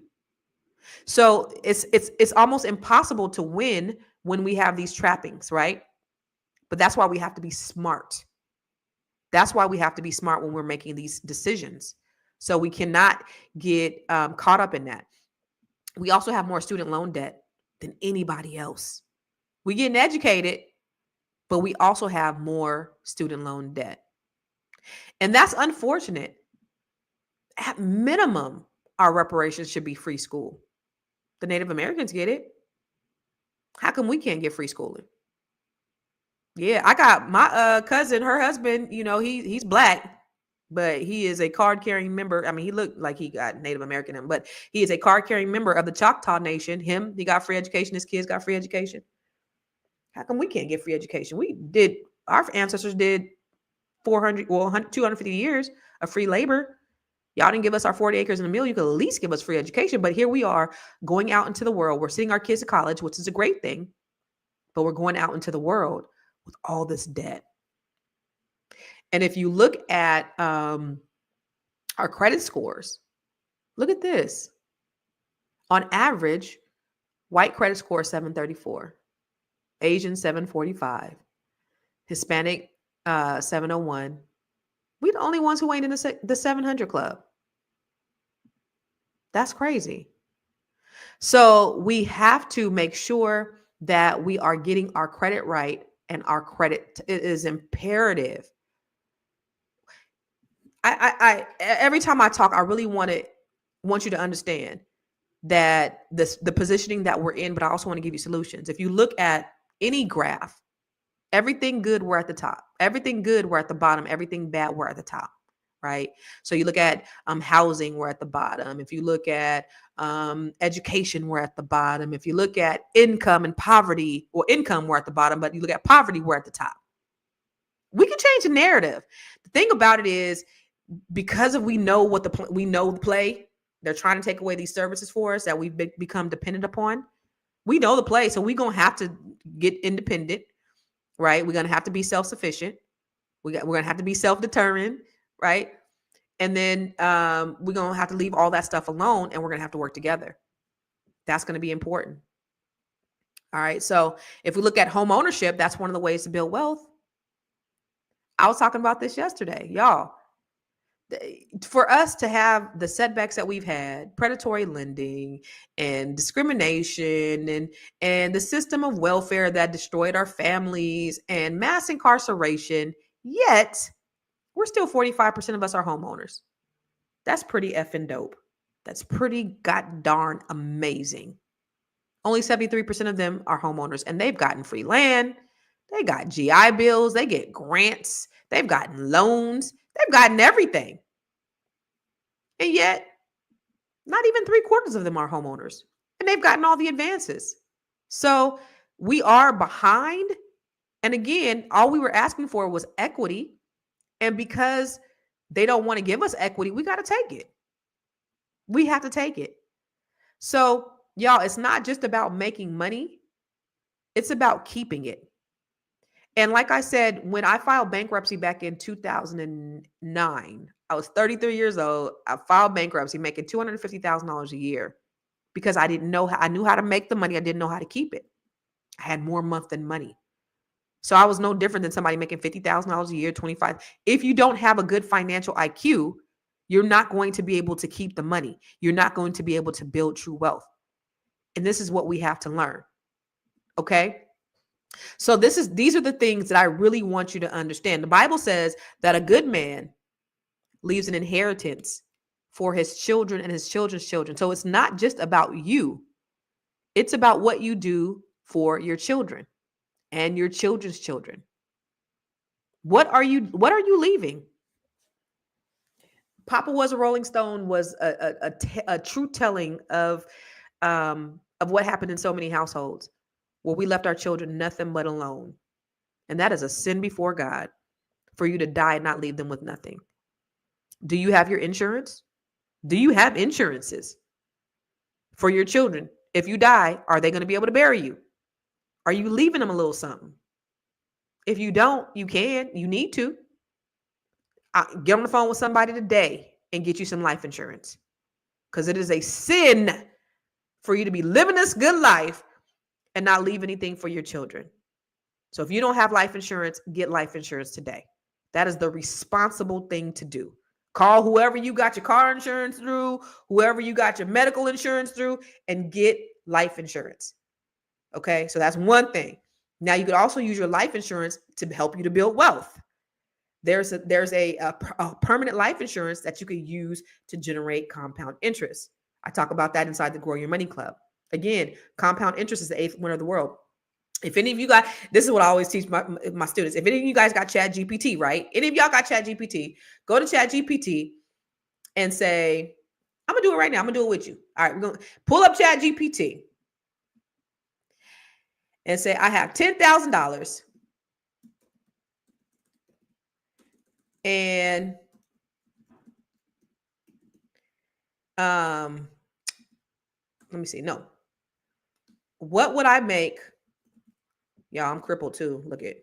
So it's almost impossible to win when we have these trappings, right? But that's why we have to be smart. That's why we have to be smart when we're making these decisions. So we cannot get caught up in that. We also have more student loan debt than anybody else. We're getting educated, but we also have more student loan debt. And that's unfortunate. At minimum, our reparations should be free school. The Native Americans get it. How come we can't get free schooling? Yeah, I got my cousin, her husband, he's black, but he is a card-carrying member. I mean, he looked like he got Native American in him, but he is a card-carrying member of the Choctaw Nation. He got free education. His kids got free education. How come we can't get free education? Our ancestors did 250 years of free labor. Y'all didn't give us our 40 acres and a mill. You could at least give us free education. But here we are going out into the world. We're sending our kids to college, which is a great thing. But we're going out into the world with all this debt. And if you look at our credit scores, look at this. On average, white credit score 734, Asian 745, Hispanic 701. We're the only ones who ain't in the 700 club. That's crazy. So we have to make sure that we are getting our credit right, and our credit is imperative. I every time I talk, I really want you to understand that the positioning that we're in, but I also want to give you solutions. If you look at any graph, everything good, we're at the top. Everything good, we're at the bottom. Everything bad, we're at the top, right? So you look at housing, we're at the bottom. If you look at education, we're at the bottom. If you look at income and poverty, or income, we're at the bottom. But you look at poverty, we're at the top. We can change the narrative. The thing about it is, because we know the play, they're trying to take away these services for us that we've become dependent upon. We know the play, so we're gonna have to get independent. Right? We're going to have to be self-sufficient. We're going to have to be self-determined, right? And then we're going to have to leave all that stuff alone, and we're going to have to work together. That's going to be important. All right. So if we look at home ownership, that's one of the ways to build wealth. I was talking about this yesterday, y'all. For us to have the setbacks that we've had, predatory lending and discrimination and the system of welfare that destroyed our families and mass incarceration, yet we're still 45% of us are homeowners. That's pretty effing dope. That's pretty god darn amazing. Only 73% of them are homeowners, and they've gotten free land. They got GI bills. They get grants. They've gotten loans. They've gotten everything. And yet, not even 3/4 of them are homeowners. And they've gotten all the advances. So we are behind. And again, all we were asking for was equity. And because they don't want to give us equity, we got to take it. We have to take it. So, y'all, it's not just about making money. It's about keeping it. And like I said, when I filed bankruptcy back in 2009, I was 33 years old. I filed bankruptcy, making $250,000 a year because I didn't know I knew how to make the money. I didn't know how to keep it. I had more month than money. So I was no different than somebody making $50,000 a year, 25. If you don't have a good financial IQ, you're not going to be able to keep the money. You're not going to be able to build true wealth. And this is what we have to learn. Okay? So these are the things that I really want you to understand. The Bible says that a good man leaves an inheritance for his children and his children's children. So it's not just about you. It's about what you do for your children and your children's children. What are you leaving? Papa Was a Rolling Stone was a true telling of what happened in so many households where we left our children nothing but alone. And that is a sin before God for you to die and not leave them with nothing. Do you have your insurance? Do you have insurances for your children? If you die, are they going to be able to bury you? Are you leaving them a little something? If you don't, you need to. Get on the phone with somebody today and get you some life insurance. Because it is a sin for you to be living this good life and not leave anything for your children. So if you don't have life insurance, get life insurance today. That is the responsible thing to do. Call whoever you got your car insurance through, whoever you got your medical insurance through, and get life insurance. Okay, so that's one thing. Now you could also use your life insurance to help you to build wealth. There's a permanent life insurance that you could use to generate compound interest. I talk about that inside the Grow Your Money Club. Again, compound interest is the 8th wonder of the world. If any of you guys, this is what I always teach my students. If any of you guys got Chat GPT, right? Any of y'all got Chat GPT, go to Chat GPT and say, I'm going to do it right now. I'm going to do it with you. All right, we're going to pull up Chat GPT and say, I have $10,000 and let me see. No. What would I make? Y'all, I'm crippled too. Look at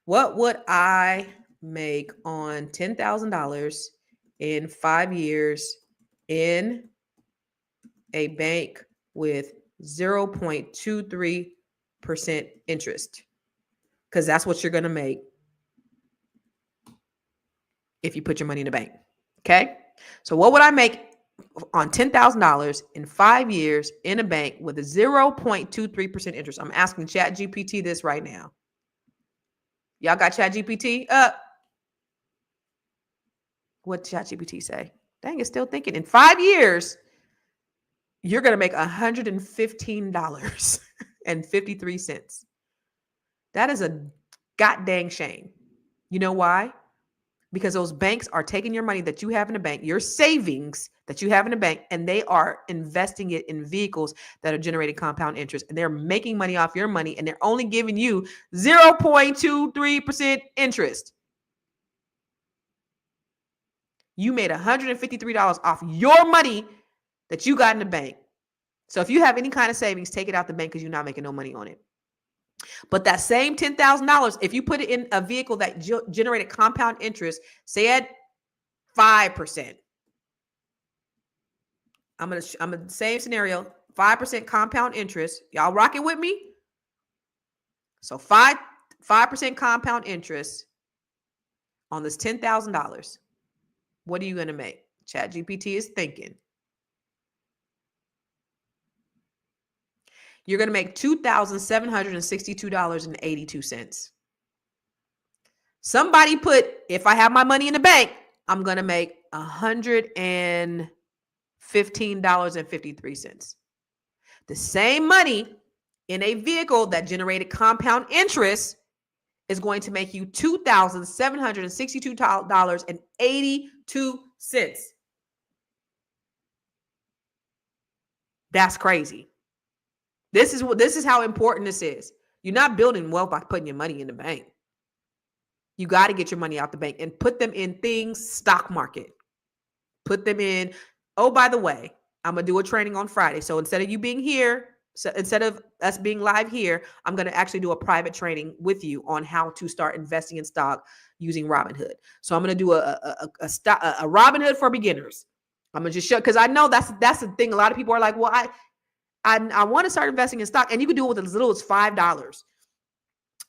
what would I make on $10,000 in 5 years in a bank with 0.23% interest? Because that's what you're going to make if you put your money in the bank. Okay. So what would I make on $10,000 in 5 years in a bank with a 0.23% interest? I'm asking Chat GPT this right now. Y'all got Chat GPT up? What Chat GPT say? Dang, it's still thinking. In 5 years, you're going to make $115.53. That is a goddamn shame. You know why? Because those banks are taking your money that you have in the bank, your savings that you have in the bank, and they are investing it in vehicles that are generating compound interest. And they're making money off your money, and they're only giving you 0.23% interest. You made $153 off your money that you got in the bank. So if you have any kind of savings, take it out the bank because you're not making no money on it. But that same $10,000, if you put it in a vehicle that generated compound interest, say at 5%. I'm the same scenario, 5% compound interest. Y'all rocking with me? So 5% compound interest on this $10,000. What are you going to make? Chat GPT is thinking. You're going to make $2,762.82. Somebody put, if I have my money in the bank, I'm going to make $115.53. The same money in a vehicle that generated compound interest is going to make you $2,762.82. That's crazy. This is how important this is. You're not building wealth by putting your money in the bank. You got to get your money out the bank and put them in things, stock market. Put them in. Oh, by the way, I'm going to do a training on Friday. So instead of you being here, instead of us being live here, I'm going to actually do a private training with you on how to start investing in stock using Robinhood. So I'm going to do a Robinhood for beginners. I'm going to just show, because I know that's the thing. A lot of people are like, well, I want to start investing in stock, and you can do it with as little as $5.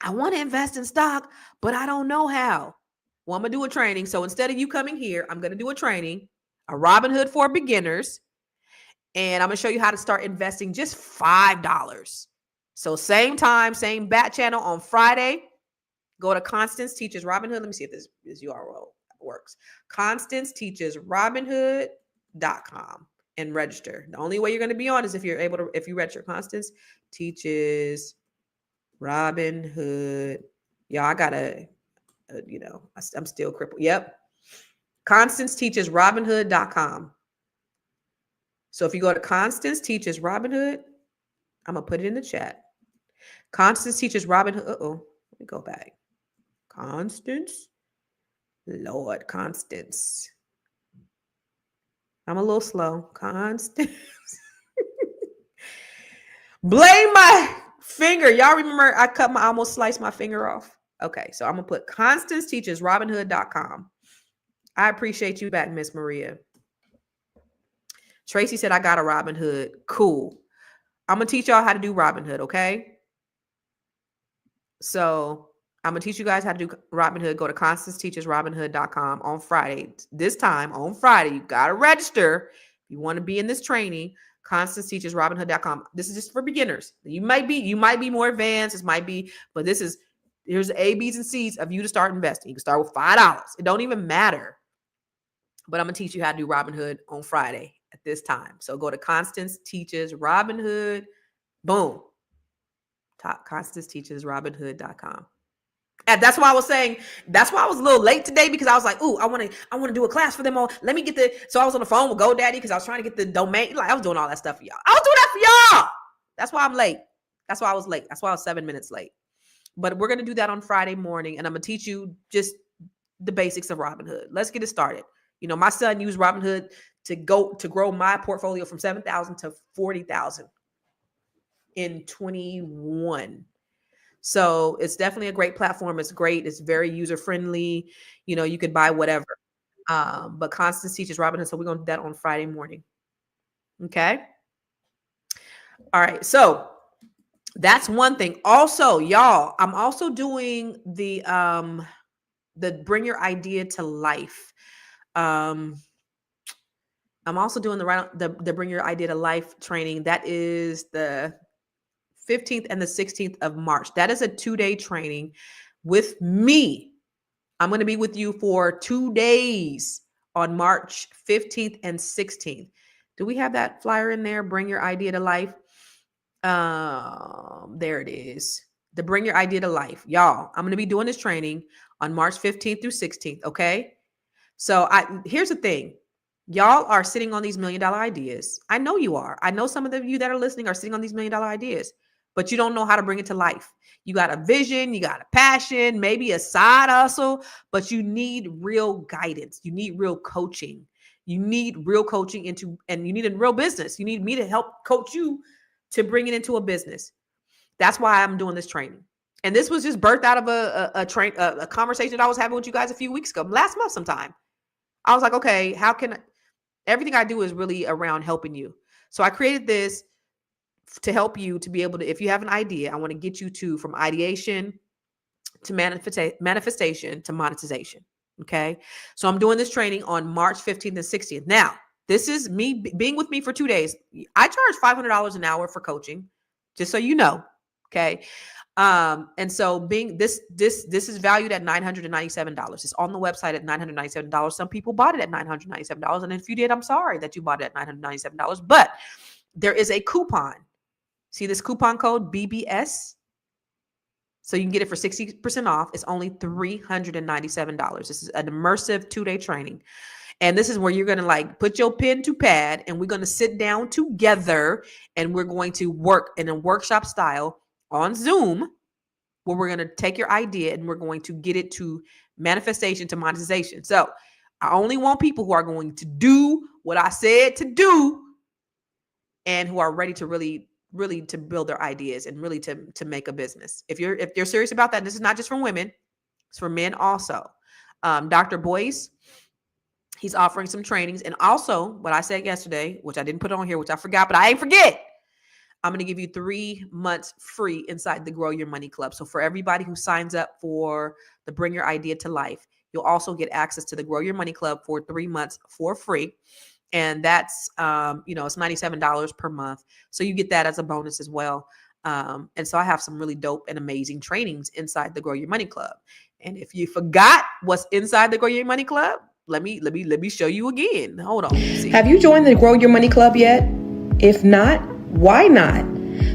I want to invest in stock, but I don't know how. Well, I'm going to do a training. So instead of you coming here, I'm going to do a training, a Robinhood for beginners, and I'm going to show you how to start investing just $5. So same time, same bat channel on Friday. Go to Constance Teaches Robinhood. Let me see if this URL works. Constance Teaches Robinhood.com. And register. The only way you're going to be on is if you register. Constance Teaches Robinhood. Yeah, I gotta, I'm still crippled. Yep. Constance teaches Robinhood.com. So if you go to Constance teaches Robinhood, I'm going to put it in the chat. Constance teaches Robinhood. Let me go back. Constance. Lord, Constance. I'm a little slow. Constance. Blame my finger. Y'all remember I almost sliced my finger off. Okay, so I'm going to put Constance teaches Robinhood.com. I appreciate you back, Miss Maria. Tracy said, I got a Robinhood. Cool. I'm going to teach y'all how to do Robinhood, okay? So I'm going to teach you guys how to do Robinhood. Go to ConstanceTeachesRobinhood.com on Friday. This time on Friday, you got to register. If you want to be in this training, ConstanceTeachesRobinhood.com. This is just for beginners. You might be more advanced. This might be, but here's the A, B's, and C's of you to start investing. You can start with $5. It don't even matter. But I'm going to teach you how to do Robinhood on Friday at this time. So go to Constance Teaches Robinhood. Boom. Constance Teaches Robinhood.com. And that's why I was saying, that's why I was a little late today, because I was like, ooh, I want to do a class for them all. Let me get so I was on the phone with GoDaddy because I was trying to get the domain. Like I was doing all that stuff for y'all. I was doing that for y'all. That's why I'm late. That's why I was late. That's why I was 7 minutes late. But we're going to do that on Friday morning. And I'm going to teach you just the basics of Robinhood. Let's get it started. You know, my son used Robinhood to grow my portfolio from 7,000 to 40,000 in 21. So it's definitely a great platform. It's great. It's very user friendly. You know, you could buy whatever. But Constance teaches Robinhood. So we're going to do that on Friday morning. Okay. All right. So that's one thing. Also, y'all, I'm also doing the Bring Your Idea to Life. I'm also doing the Bring Your Idea to Life training. That is the 15th and the 16th of March. That is a 2-day training with me. I'm going to be with you for 2 days on March 15th and 16th. Do we have that flyer in there? Bring Your Idea to Life. There it is. The Bring Your Idea to Life. Y'all, I'm going to be doing this training on March 15th through 16th. Okay. So here's the thing. Y'all are sitting on these $1 million ideas. I know you are. I know some of you that are listening are sitting on these $1 million ideas, but you don't know how to bring it to life. You got a vision, you got a passion, maybe a side hustle, but you need real guidance. You need real coaching. You need real coaching and you need a real business. You need me to help coach you to bring it into a business. That's why I'm doing this training. And this was just birthed out of a conversation that I was having with you guys a few weeks ago, last month sometime. I was like, okay, everything I do is really around helping you. So I created this to help you to be able to, if you have an idea, I want to get you from ideation to manifestation to monetization. Okay. So I'm doing this training on March 15th and 16th. Now, this is me being with me for 2 days. I charge $500 an hour for coaching, just so you know. Okay. And so this is valued at $997. It's on the website at $997. Some people bought it at $997. And if you did, I'm sorry that you bought it at $997, but there is a coupon. See this coupon code BBS? So you can get it for 60% off. It's only $397. This is an immersive 2-day training. And this is where you're going to put your pen to pad and we're going to sit down together and we're going to work in a workshop style on Zoom, where we're going to take your idea and we're going to get it to manifestation, to monetization. So I only want people who are going to do what I said to do and who are ready to really to build their ideas and really to make a business. If you're serious about that, this is not just for women, it's for men also. Dr. Boyce, he's offering some trainings. And also what I said yesterday, which I didn't put on here, which I forgot, but I ain't forget. I'm going to give you 3 months free inside the Grow Your Money Club. So for everybody who signs up for the Bring Your Idea to Life, you'll also get access to the Grow Your Money Club for 3 months for free. And that's, it's $97 per month. So you get that as a bonus as well. And so I have some really dope and amazing trainings inside the Grow Your Money Club. And if you forgot what's inside the Grow Your Money Club, let me show you again. Hold on. See. Have you joined the Grow Your Money Club yet? If not, why not?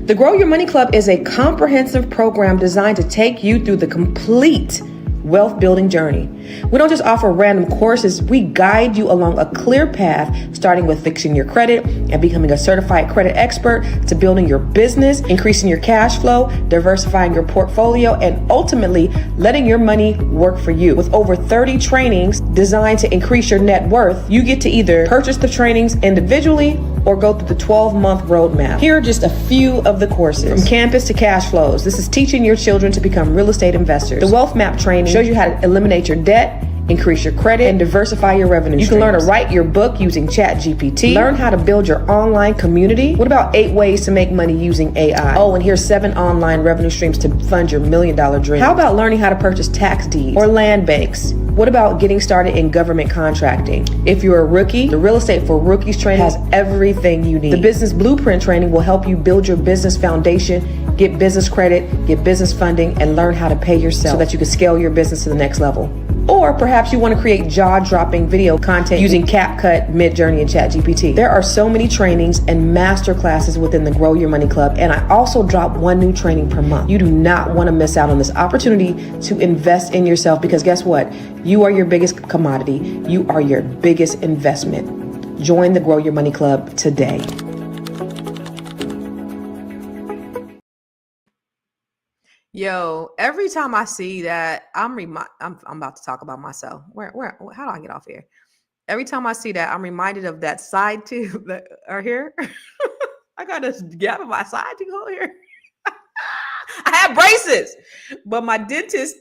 The Grow Your Money Club is a comprehensive program designed to take you through the complete wealth building journey. We don't just offer random courses, we guide you along a clear path, starting with fixing your credit and becoming a certified credit expert, to building your business, increasing your cash flow, diversifying your portfolio, and ultimately letting your money work for you. With over 30 trainings designed to increase your net worth, you get to either purchase the trainings individually or go through the 12-month roadmap. Here are just a few of the courses. From campus to cash flows, this is teaching your children to become real estate investors. The Wealth Map training shows you how to eliminate your debt, increase your credit, and diversify your revenue. You can learn to write your book using ChatGPT. Learn how to build your online community. What about 8 ways to make money using AI? Oh, and here's 7 online revenue streams to fund your $1 million dream. How about learning how to purchase tax deeds or land banks? What about getting started in government contracting? If you're a rookie, the Real Estate for Rookies training has everything you need. The Business Blueprint training will help you build your business foundation, get business credit, get business funding, and learn how to pay yourself so that you can scale your business to the next level. Or perhaps you want to create jaw-dropping video content using CapCut, Midjourney, and ChatGPT. There are so many trainings and master classes within the Grow Your Money Club, and I also drop 1 new training per month. You do not want to miss out on this opportunity to invest in yourself, because guess what? You are your biggest commodity. You are your biggest investment. Join the Grow Your Money Club today. Yo, every time I see that, I'm about to talk about myself. How do I get off here? Every time I see that, I'm reminded of that side tooth that are here. I got this gap in my side tooth over here. I have braces, but my dentist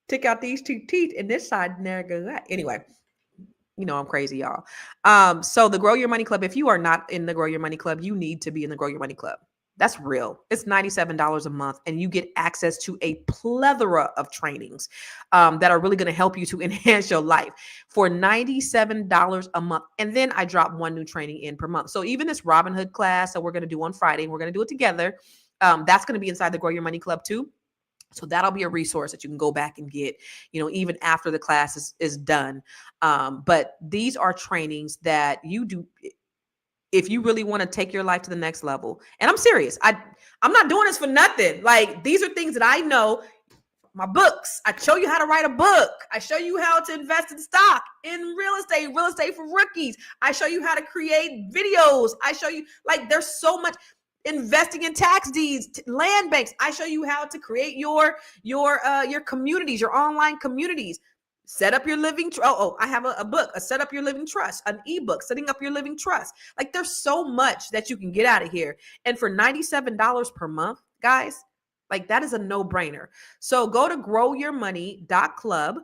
took out these 2 teeth, and this side never goes out. Anyway, you know I'm crazy, y'all. So the Grow Your Money Club, if you are not in the Grow Your Money Club, you need to be in the Grow Your Money Club. That's real. It's $97 a month, and you get access to a plethora of trainings that are really going to help you to enhance your life for $97 a month. And then I drop 1 new training in per month. So even this Robinhood class that we're going to do on Friday, and we're going to do it together, that's going to be inside the Grow Your Money Club too. So that'll be a resource that you can go back and get, even after the class is done. But these are trainings that you do if you really want to take your life to the next level. And I'm serious. I'm not doing this for nothing. Like, these are things that I know. My books, I show you how to write a book. I show you how to invest in stock, in real estate for rookies. I show you how to create videos. I show you, like, there's so much. Investing in tax deeds, land banks. I show you how to create your communities, your online communities. Set up your living. I have a book, a Set Up Your Living Trust, an ebook, Setting Up Your Living Trust. Like, there's so much that you can get out of here. And for $97 per month, guys, like, that is a no-brainer. So go to growyourmoney.club.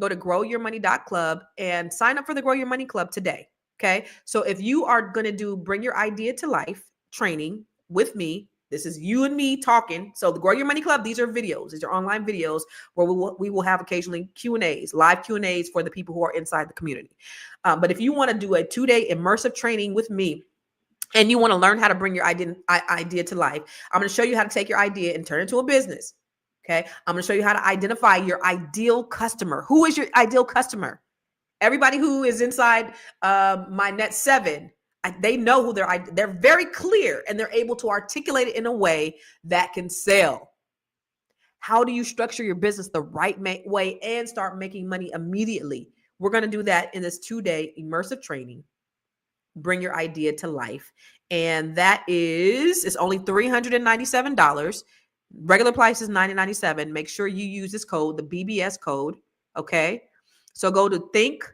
Go to growyourmoney.club and sign up for the Grow Your Money Club today. Okay. So if you are going to Bring Your Idea to Life training with me, this is you and me talking. So the Grow Your Money Club, these are videos. These are online videos where we will have occasionally Q&As, live Q&As for the people who are inside the community. But if you want to do a 2-day immersive training with me, and you want to learn how to bring your idea to life, I'm going to show you how to take your idea and turn it into a business. Okay. I'm going to show you how to identify your ideal customer. Who is your ideal customer? Everybody who is inside my Net 7, they know who they're very clear, and they're able to articulate it in a way that can sell. How do you structure your business the right way and start making money immediately? We're going to do that in this 2-day immersive training. Bring Your Idea to Life. And it's only $397. Regular price is $997. Make sure you use this code, the BBS code. Okay. So go to Think,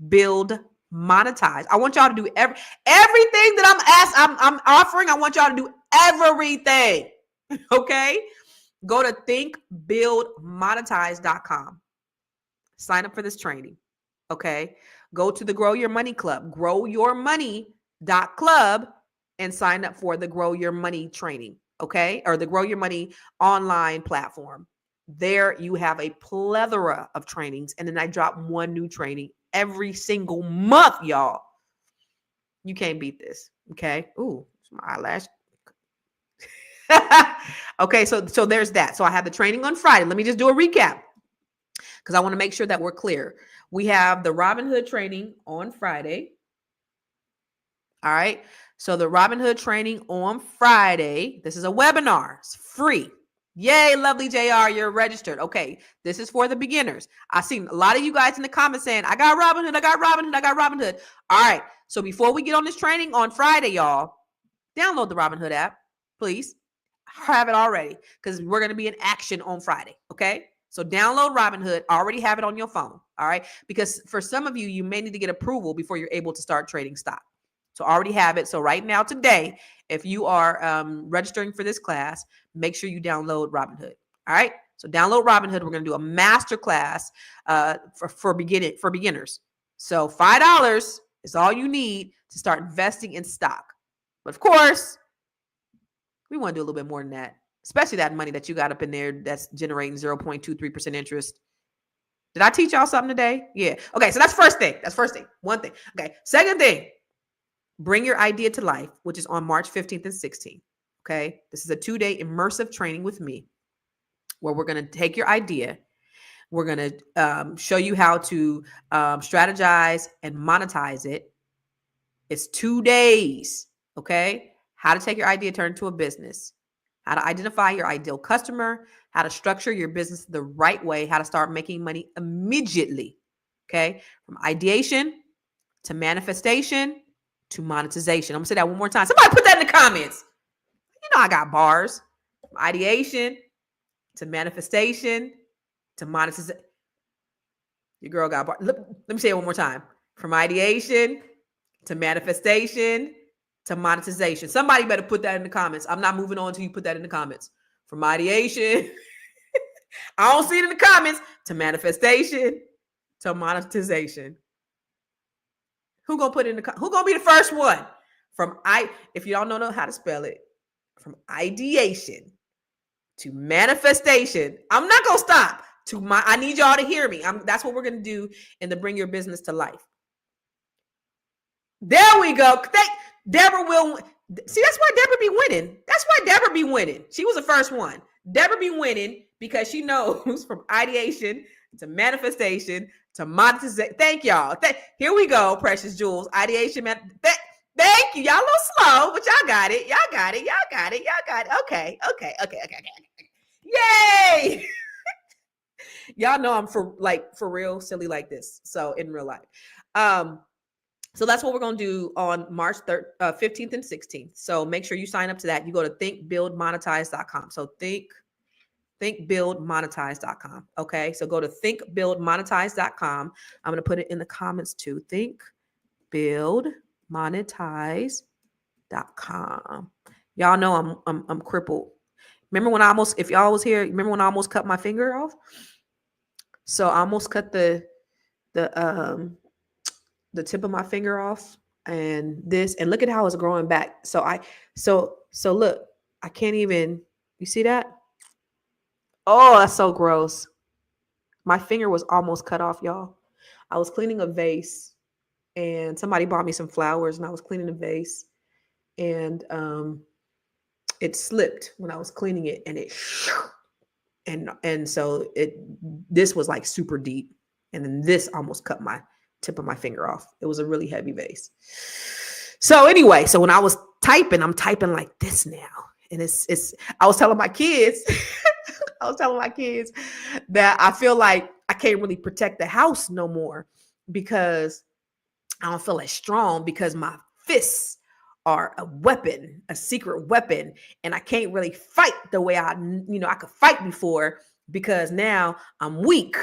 Build, Monetize. I want y'all to do everything that I'm offering. I want y'all to do everything. Okay. Go to thinkbuildmonetize.com. Sign up for this training. Okay. Go to the Grow Your Money Club, growyourmoney.club, and sign up for the Grow Your Money training. Okay. Or the Grow Your Money online platform. There you have a plethora of trainings. And then I drop 1 new training every single month, y'all. You can't beat this. Okay. Ooh, it's my eyelash. Okay. So there's that. So I have the training on Friday. Let me just do a recap, because I want to make sure that we're clear. We have the Robinhood training on Friday. All right. So the Robinhood training on Friday, this is a webinar. It's free. Yay, lovely JR, you're registered. Okay, this is for the beginners. I've seen a lot of you guys in the comments saying, I got Robinhood, I got Robinhood, I got Robinhood. All right, so before we get on this training on Friday, y'all, download the Robinhood app, please. Have it already, because we're going to be in action on Friday, okay? So download Robinhood, already have it on your phone, all right? Because for some of you, you may need to get approval before you're able to start trading stock. So already have it. So right now, today, if you are registering for this class, make sure you download Robinhood. All right. So download Robinhood. We're going to do a master class for beginners. So $5 is all you need to start investing in stock. But of course, we want to do a little bit more than that, especially that money that you got up in there that's generating 0.23% interest. Did I teach y'all something today? Yeah. Okay. So that's first thing. That's first thing. One thing. Okay. Second thing. Bring Your Idea to Life, which is on March 15th and 16th. Okay. This is a 2-day immersive training with me where we're going to take your idea. We're going to show you how to strategize and monetize it. It's 2 days. Okay. How to take your idea, turn into a business, how to identify your ideal customer, how to structure your business the right way, how to start making money immediately. Okay. From ideation to manifestation to monetization. I'm gonna say that one more time. Somebody put that in the comments. You know I got bars. From ideation to manifestation to monetization. Your girl got bars. Let me say it one more time. From ideation to manifestation to monetization. Somebody better put that in the comments. I'm not moving on until you put that in the comments. From ideation, I don't see it in the comments, to manifestation to monetization. Who gonna put in the? Who gonna be the first one? If you don't know how to spell it, from ideation to manifestation. I'm not gonna stop. I need y'all to hear me. That's what we're gonna do in the Bring Your Business to Life. There we go. Deborah will. See, that's why Deborah be winning. That's why Deborah be winning. She was the first one. Deborah be winning because she knows from ideation to manifestation to monetization. Thank y'all. Here we go, precious jewels. Ideation, thank you. Y'all a little slow, but y'all got it. Y'all got it. Y'all got it. Y'all got it. Okay. Yay! Y'all know I'm for real silly like this. So in real life. So that's what we're going to do on March 15th and 16th. So make sure you sign up to that. You go to thinkbuildmonetize.com. So thinkbuildmonetize.com. Okay. So go to thinkbuildmonetize.com. I'm going to put it in the comments too. Thinkbuildmonetize.com. Y'all know I'm crippled. Remember when if y'all was here, remember when I almost cut my finger off? So I almost cut the tip of my finger off, and look at how it's growing back. So look, I can't even, you see that? Oh, that's so gross. My finger was almost cut off, y'all. I was cleaning a vase and somebody bought me some flowers and I was cleaning a vase and it slipped when I was cleaning it and so this was like super deep. And then this almost cut my tip of my finger off. It was a really heavy vase. So anyway, so when I was typing, I'm typing like this now. And I was telling my kids, that I feel like I can't really protect the house no more because I don't feel as strong because my fists are a weapon, a secret weapon. And I can't really fight the way I could fight before because now I'm weak.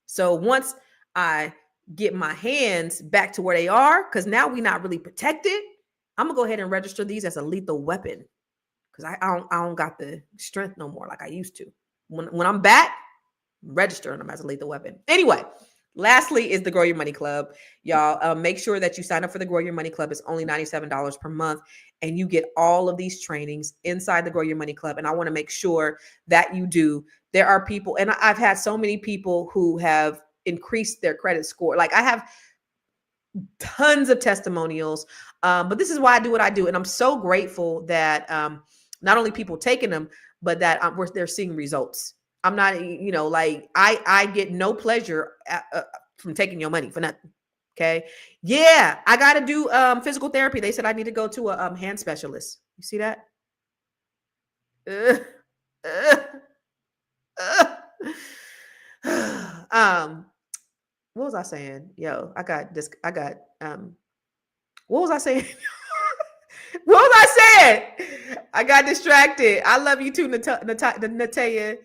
So once I get my hands back to where they are, because now we're not really protected, I'm gonna go ahead and register these as a lethal weapon because I don't got the strength no more like I used to. When I'm back, I'm registering them as a lethal weapon. Anyway, lastly is the Grow Your Money Club. Y'all make sure that you sign up for the Grow Your Money Club. It's only $97 per month. And you get all of these trainings inside the Grow Your Money Club. And I want to make sure that you do. There are people, and I've had so many people who have increased their credit score. Like I have tons of testimonials, but this is why I do what I do. And I'm so grateful that not only people taking them, but that they're seeing results. I'm not, I get no pleasure from taking your money for nothing. Okay. Yeah. I got to do physical therapy. They said I need to go to a hand specialist. You see that? What was I saying? Yo, what was I saying? What was I saying? I got distracted. I love you too, Natalia.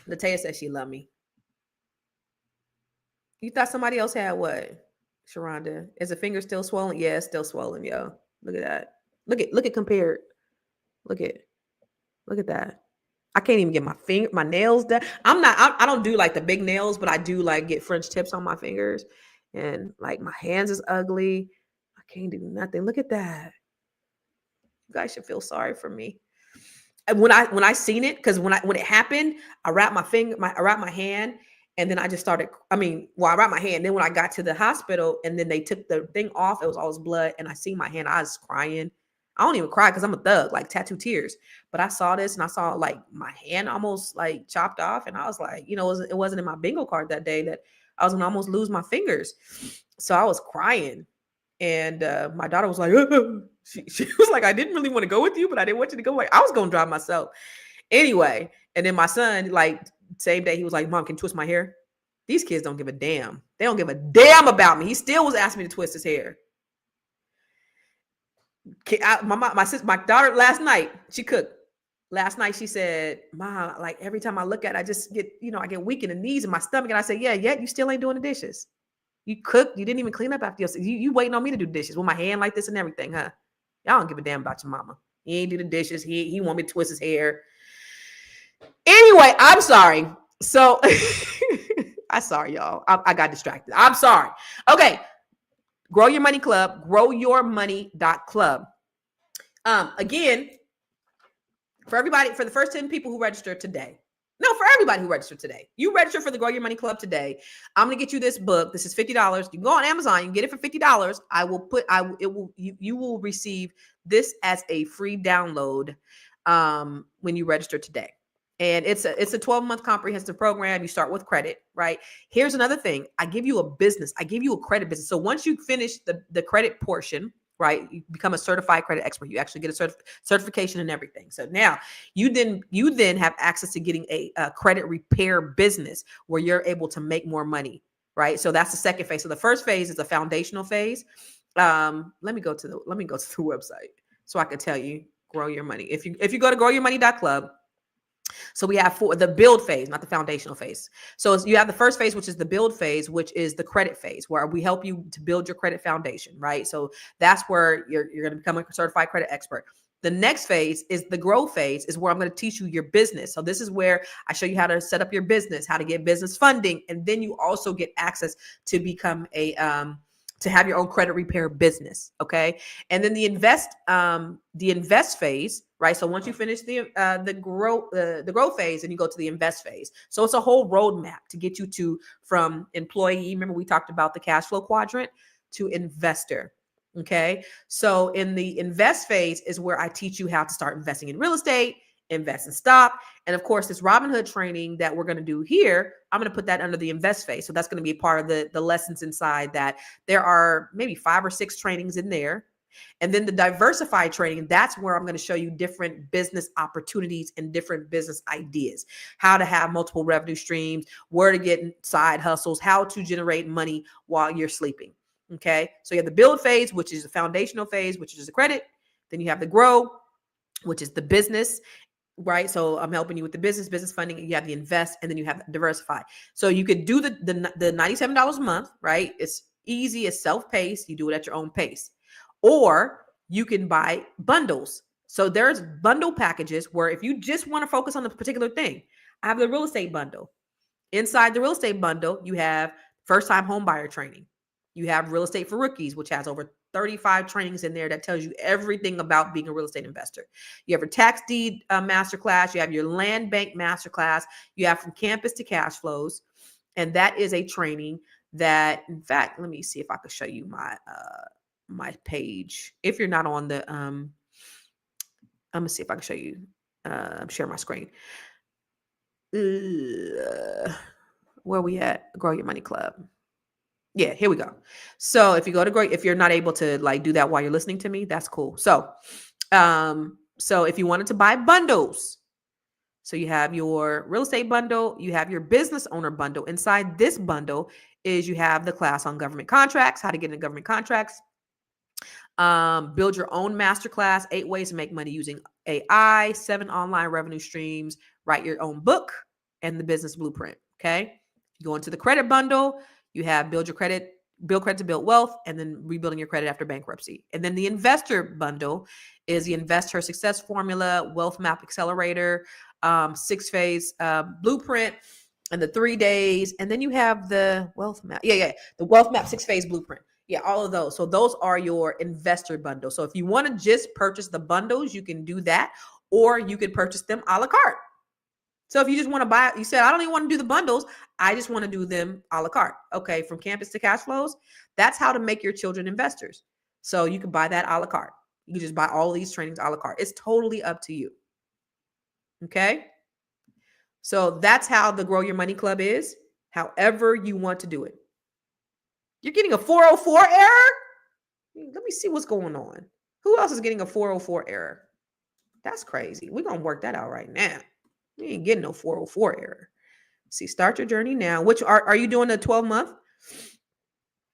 Natalia said she loved me. You thought somebody else had what? Sharonda, is the finger still swollen? Yeah, it's still swollen, yo. Look at that. Look at compared. Look at that. I can't even get my nails done. I don't do like the big nails, but I do like get French tips on my fingers. And like my hands is ugly. I can't do nothing. Look at that. You guys should feel sorry for me. And when I seen it, because when it happened, I wrapped my hand, and then I just started. I wrapped my hand. Then when I got to the hospital, and then they took the thing off, it was all this blood, and I see my hand. I was crying. I don't even cry because I'm a thug, like tattoo tears. But I saw this, and I saw like my hand almost like chopped off, and I was like, it wasn't in my bingo card that day that I was gonna almost lose my fingers. So I was crying, and my daughter was like, she was like, I didn't really want to go with you, but I didn't want you to go. Like, I was going to drive myself anyway. And then my son, like, same day, he was like, Mom, can you twist my hair? These kids don't give a damn. They don't give a damn about me. He still was asking me to twist his hair. My daughter last night, she cooked. Last night she said, Mom, like every time I look at it, I just get, I get weak in the knees and my stomach. And I said, yeah, you still ain't doing the dishes. You cooked. You didn't even clean up after yourself. You waiting on me to do dishes with my hand like this and everything, huh? Y'all don't give a damn about your mama. He ain't do the dishes. He want me to twist his hair. Anyway, I'm sorry. So I'm sorry, y'all. I got distracted. I'm sorry. Okay. Grow Your Money Club, growyourmoney.club. Again, for the first 10 people who registered today. No, for everybody who registered today. You register for the Grow Your Money Club today. I'm gonna get you this book. This is $50. You can go on Amazon. You can get it for $50. You will receive this as a free download when you register today. And it's a 12-month comprehensive program. You start with credit, right? Here's another thing. I give you a business. I give you a credit business. So once you finish the credit portion, right, you become a certified credit expert. You actually get a certification and everything. So now you then have access to getting a credit repair business where you're able to make more money, right? So that's the second phase. So the first phase is a foundational phase. Let me go to the website so I can tell you grow your money. If you go to growyourmoney.club. So we have the build phase, not the foundational phase. So you have the first phase, which is the build phase, which is the credit phase, where we help you to build your credit foundation, right? So that's where you're going to become a certified credit expert. The next phase is the grow phase, is where I'm going to teach you your business. So this is where I show you how to set up your business, how to get business funding, and then you also get access to become to have your own credit repair business. Okay. And then the invest phase, right? So once you finish the grow phase, and you go to the invest phase. So it's a whole roadmap to get you from employee. Remember, we talked about the cash flow quadrant to investor. Okay. So in the invest phase is where I teach you how to start investing in real estate, invest in stock. And of course, this Robinhood training that we're going to do here, I'm going to put that under the invest phase. So that's going to be a part of the lessons inside that. There are maybe 5 or 6 trainings in there. And then the diversified training, that's where I'm going to show you different business opportunities and different business ideas, how to have multiple revenue streams, where to get side hustles, how to generate money while you're sleeping. Okay. So you have the build phase, which is the foundational phase, which is the credit. Then you have the grow, which is the business. Right. So I'm helping you with the business funding. You have the invest, and then you have diversify. So you could do the $97 a month, right? It's easy. It's self-paced. You do it at your own pace, or you can buy bundles. So there's bundle packages where if you just want to focus on a particular thing, I have the real estate bundle. Inside the real estate bundle, you have first-time home buyer training. You have real estate for rookies, which has over 35 trainings in there that tells you everything about being a real estate investor. You have your tax deed masterclass. You have your land bank masterclass. You have from campus to cash flows. And that is a training that, in fact, let me see if I can show you my page. If you're not on the, I'm going to see if I can show you, share my screen. Where we at? Grow Your Money Club. Yeah, here we go. So if you go to Grow, if you're not able to like do that while you're listening to me, that's cool. So if you wanted to buy bundles, So you have your real estate bundle, you have your business owner bundle. Inside this bundle is you have the class on government contracts, how to get into government contracts, build your own masterclass, 8 ways to make money using AI, 7 online revenue streams, write your own book, and the business blueprint. Okay. You go into the credit bundle, you have build credit to build wealth, and then rebuilding your credit after bankruptcy. And then the investor bundle is the Invest Her Success Formula, Wealth Map Accelerator, 6-phase blueprint, and the 3 days. And then you have the wealth map. The wealth map 6-phase blueprint. Yeah, all of those. So those are your investor bundles. So if you want to just purchase the bundles, you can do that, or you could purchase them a la carte. So if you just want to buy, you said, I don't even want to do the bundles. I just want to do them a la carte. Okay. From campus to cash flows. That's how to make your children investors. So you can buy that a la carte. You can just buy all these trainings a la carte. It's totally up to you. Okay. So that's how the Grow Your Money Club is. However you want to do it. You're getting a 404 error? Let me see what's going on. Who else is getting a 404 error? That's crazy. We're going to work that out right now. You ain't getting no 404 error. See, start your journey now. Which are you doing the 12-month?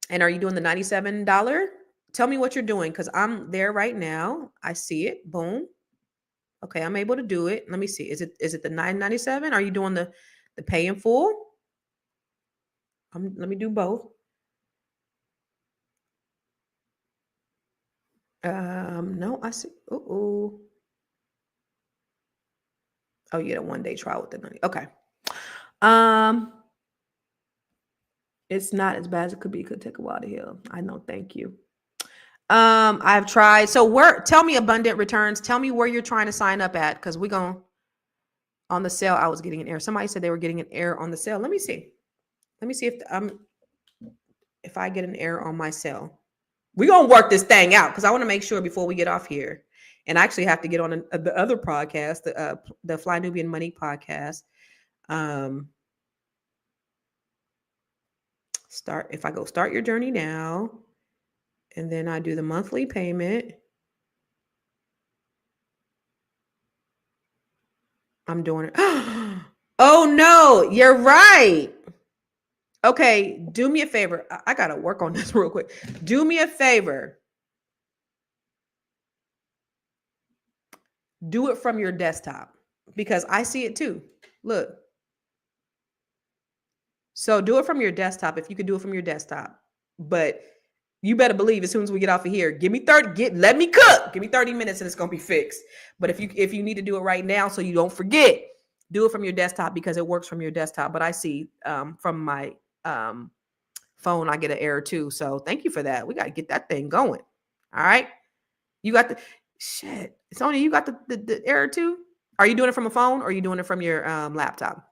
And are you doing the $97? Tell me what you're doing, because I'm there right now. I see it. Boom. Okay, I'm able to do it. Let me see. Is it the $9.97? Are you doing the pay in full? Let me do both. No, I see. Oh, you get a 1-day trial with the 90. Okay. It's not as bad as it could be. It could take a while to heal. I know. Thank you. I've tried. So tell me abundant returns. Tell me where you're trying to sign up at. Cause we on the sale. I was getting an error. Somebody said they were getting an error on the sale. Let me see. If I get an error on my sale, we're going to work this thing out. Cause I want to make sure before we get off here, and I actually have to get on the other podcast, the Fly Nubian Money podcast. If I go start your journey now, and then I do the monthly payment, I'm doing it. Oh no, you're right. Okay, do me a favor. I got to work on this real quick. Do me a favor. Do it from your desktop, because I see it too. Look. So do it from your desktop if you could do it from your desktop. But you better believe as soon as we get off of here, let me cook. Give me 30 minutes and it's going to be fixed. But if you need to do it right now so you don't forget, do it from your desktop, because it works from your desktop. But I see from my phone, I get an error too. So thank you for that. We got to get that thing going. All right. You got it's only you got the error too. Are you doing it from a phone, or are you doing it from your laptop?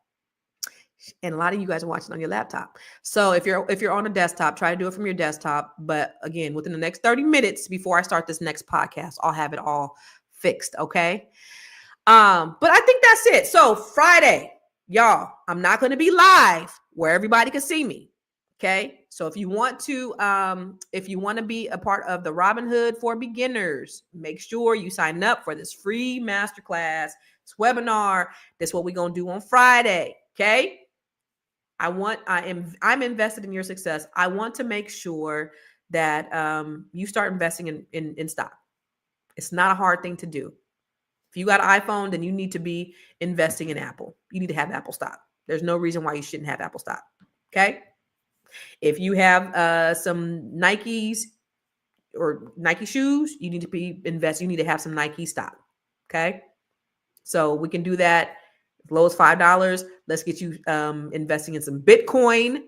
And a lot of you guys are watching on your laptop. So if you're on a desktop, try to do it from your desktop. But again, within the next 30 minutes before I start this next podcast, I'll have it all fixed. Okay. But I think that's it. So Friday, y'all, I'm not going to be live where everybody can see me. Okay. So if you want to be a part of the Robinhood for beginners, make sure you sign up for this free masterclass, this webinar. That's what we're going to do on Friday. Okay. I'm invested in your success. I want to make sure that you start investing in stock. It's not a hard thing to do. If you got an iPhone, then you need to be investing in Apple. You need to have Apple stock. There's no reason why you shouldn't have Apple stock. Okay. If you have some Nikes or Nike shoes, you need to be invested. You need to have some Nike stock. Okay. So we can do that. As low as $5. Let's get you investing in some Bitcoin.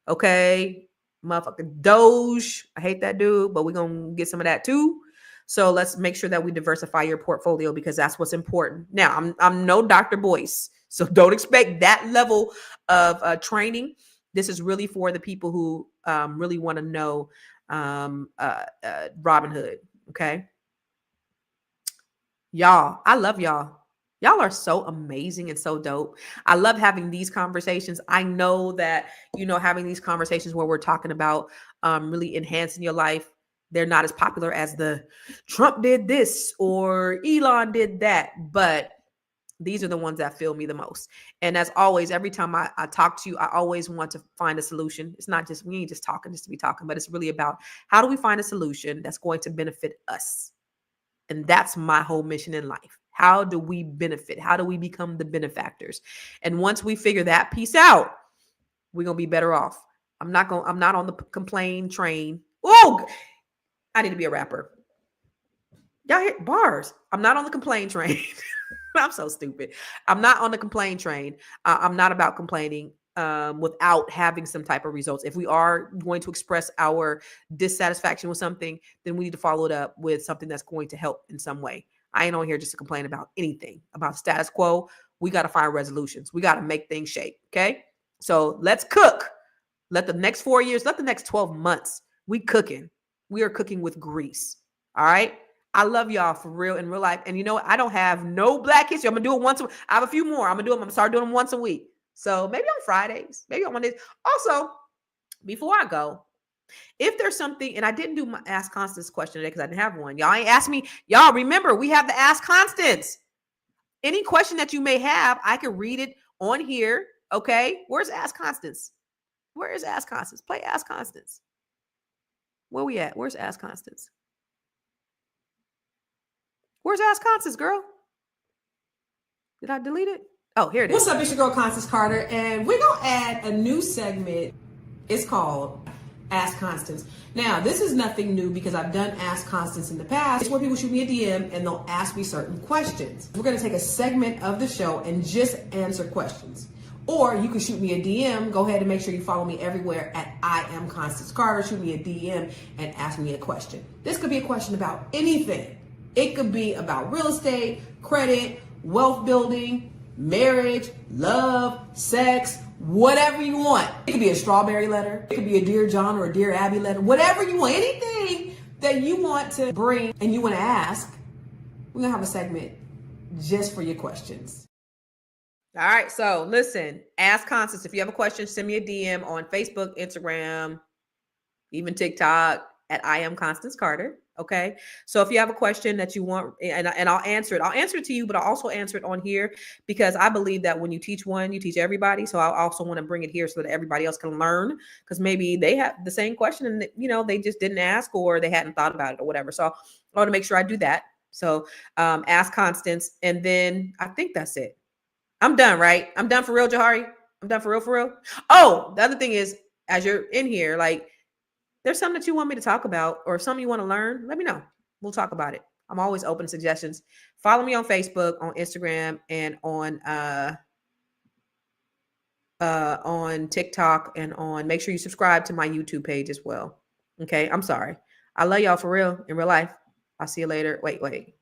Okay. Motherfucking Doge. I hate that dude, but we're going to get some of that too. So let's make sure that we diversify your portfolio, because that's what's important. Now, I'm no Dr. Boyce, so don't expect that level of training. This is really for the people who really want to know Robinhood. Okay. Y'all, I love y'all. Y'all are so amazing and so dope. I love having these conversations. I know that, having these conversations where we're talking about really enhancing your life, they're not as popular as the Trump did this or Elon did that, but These are the ones that feel me the most. And as always, every time I talk to you, I always want to find a solution. It's not just, we ain't just talking just to be talking, but it's really about how do we find a solution that's going to benefit us? And that's my whole mission in life. How do we benefit? How do we become the benefactors? And once we figure that piece out, we're going to be better off. I'm not on the complain train. Oh, I need to be a rapper. Y'all hear bars. I'm not on the complain train. I'm so stupid. I'm not on the complain train. I'm not about complaining without having some type of results. If we are going to express our dissatisfaction with something, then we need to follow it up with something that's going to help in some way. I ain't on here just to complain about anything, about status quo. We got to find resolutions. We got to make things shake. Okay. So let's cook. Let the next 4 years, let the next 12 months, we cooking. We are cooking with grease. All right. I love y'all for real in real life. And you know what? I don't have no Black History. I'm going to do it once. I have a few more. I'm going to start doing them once a week. So maybe on Fridays, maybe on Mondays. Also, before I go, if there's something, and I didn't do my Ask Constance question today because I didn't have one. Y'all ain't asked me. Y'all remember, we have the Ask Constance. Any question that you may have, I can read it on here. Okay. Where's Ask Constance? Where is Ask Constance? Play Ask Constance. Where we at? Where's Ask Constance? Where's Ask Constance, girl? Did I delete it? Oh, here it is. What's up? It's your girl, Constance Carter, and we're going to add a new segment. It's called Ask Constance. Now, this is nothing new because I've done Ask Constance in the past. It's where people shoot me a DM and they'll ask me certain questions. We're going to take a segment of the show and just answer questions. Or you can shoot me a DM. Go ahead and make sure you follow me everywhere at I am Constance Carter. Shoot me a DM and ask me a question. This could be a question about anything. It could be about real estate, credit, wealth building, marriage, love, sex, whatever you want. It could be a strawberry letter. It could be a Dear John or a Dear Abby letter. Whatever you want. Anything that you want to bring and you want to ask, we're going to have a segment just for your questions. All right. So listen, Ask Constance. If you have a question, send me a DM on Facebook, Instagram, even TikTok at I am Constance Carter. Okay. So if you have a question that you want, and I'll answer it to you, but I'll also answer it on here because I believe that when you teach one, you teach everybody. So I also want to bring it here so that everybody else can learn because maybe they have the same question and, you know, they just didn't ask or they hadn't thought about it or whatever. So I want to make sure I do that. So Ask Constance. And then I think that's it. I'm done, right? I'm done for real, Jahari. I'm done for real. Oh, the other thing is, as you're in here, like, there's something that you want me to talk about or something you want to learn, let me know. We'll talk about it. I'm always open to suggestions. Follow me on Facebook, on Instagram, and on TikTok, and make sure you subscribe to my YouTube page as well. Okay, I'm sorry. I love y'all for real in real life. I'll see you later. Wait.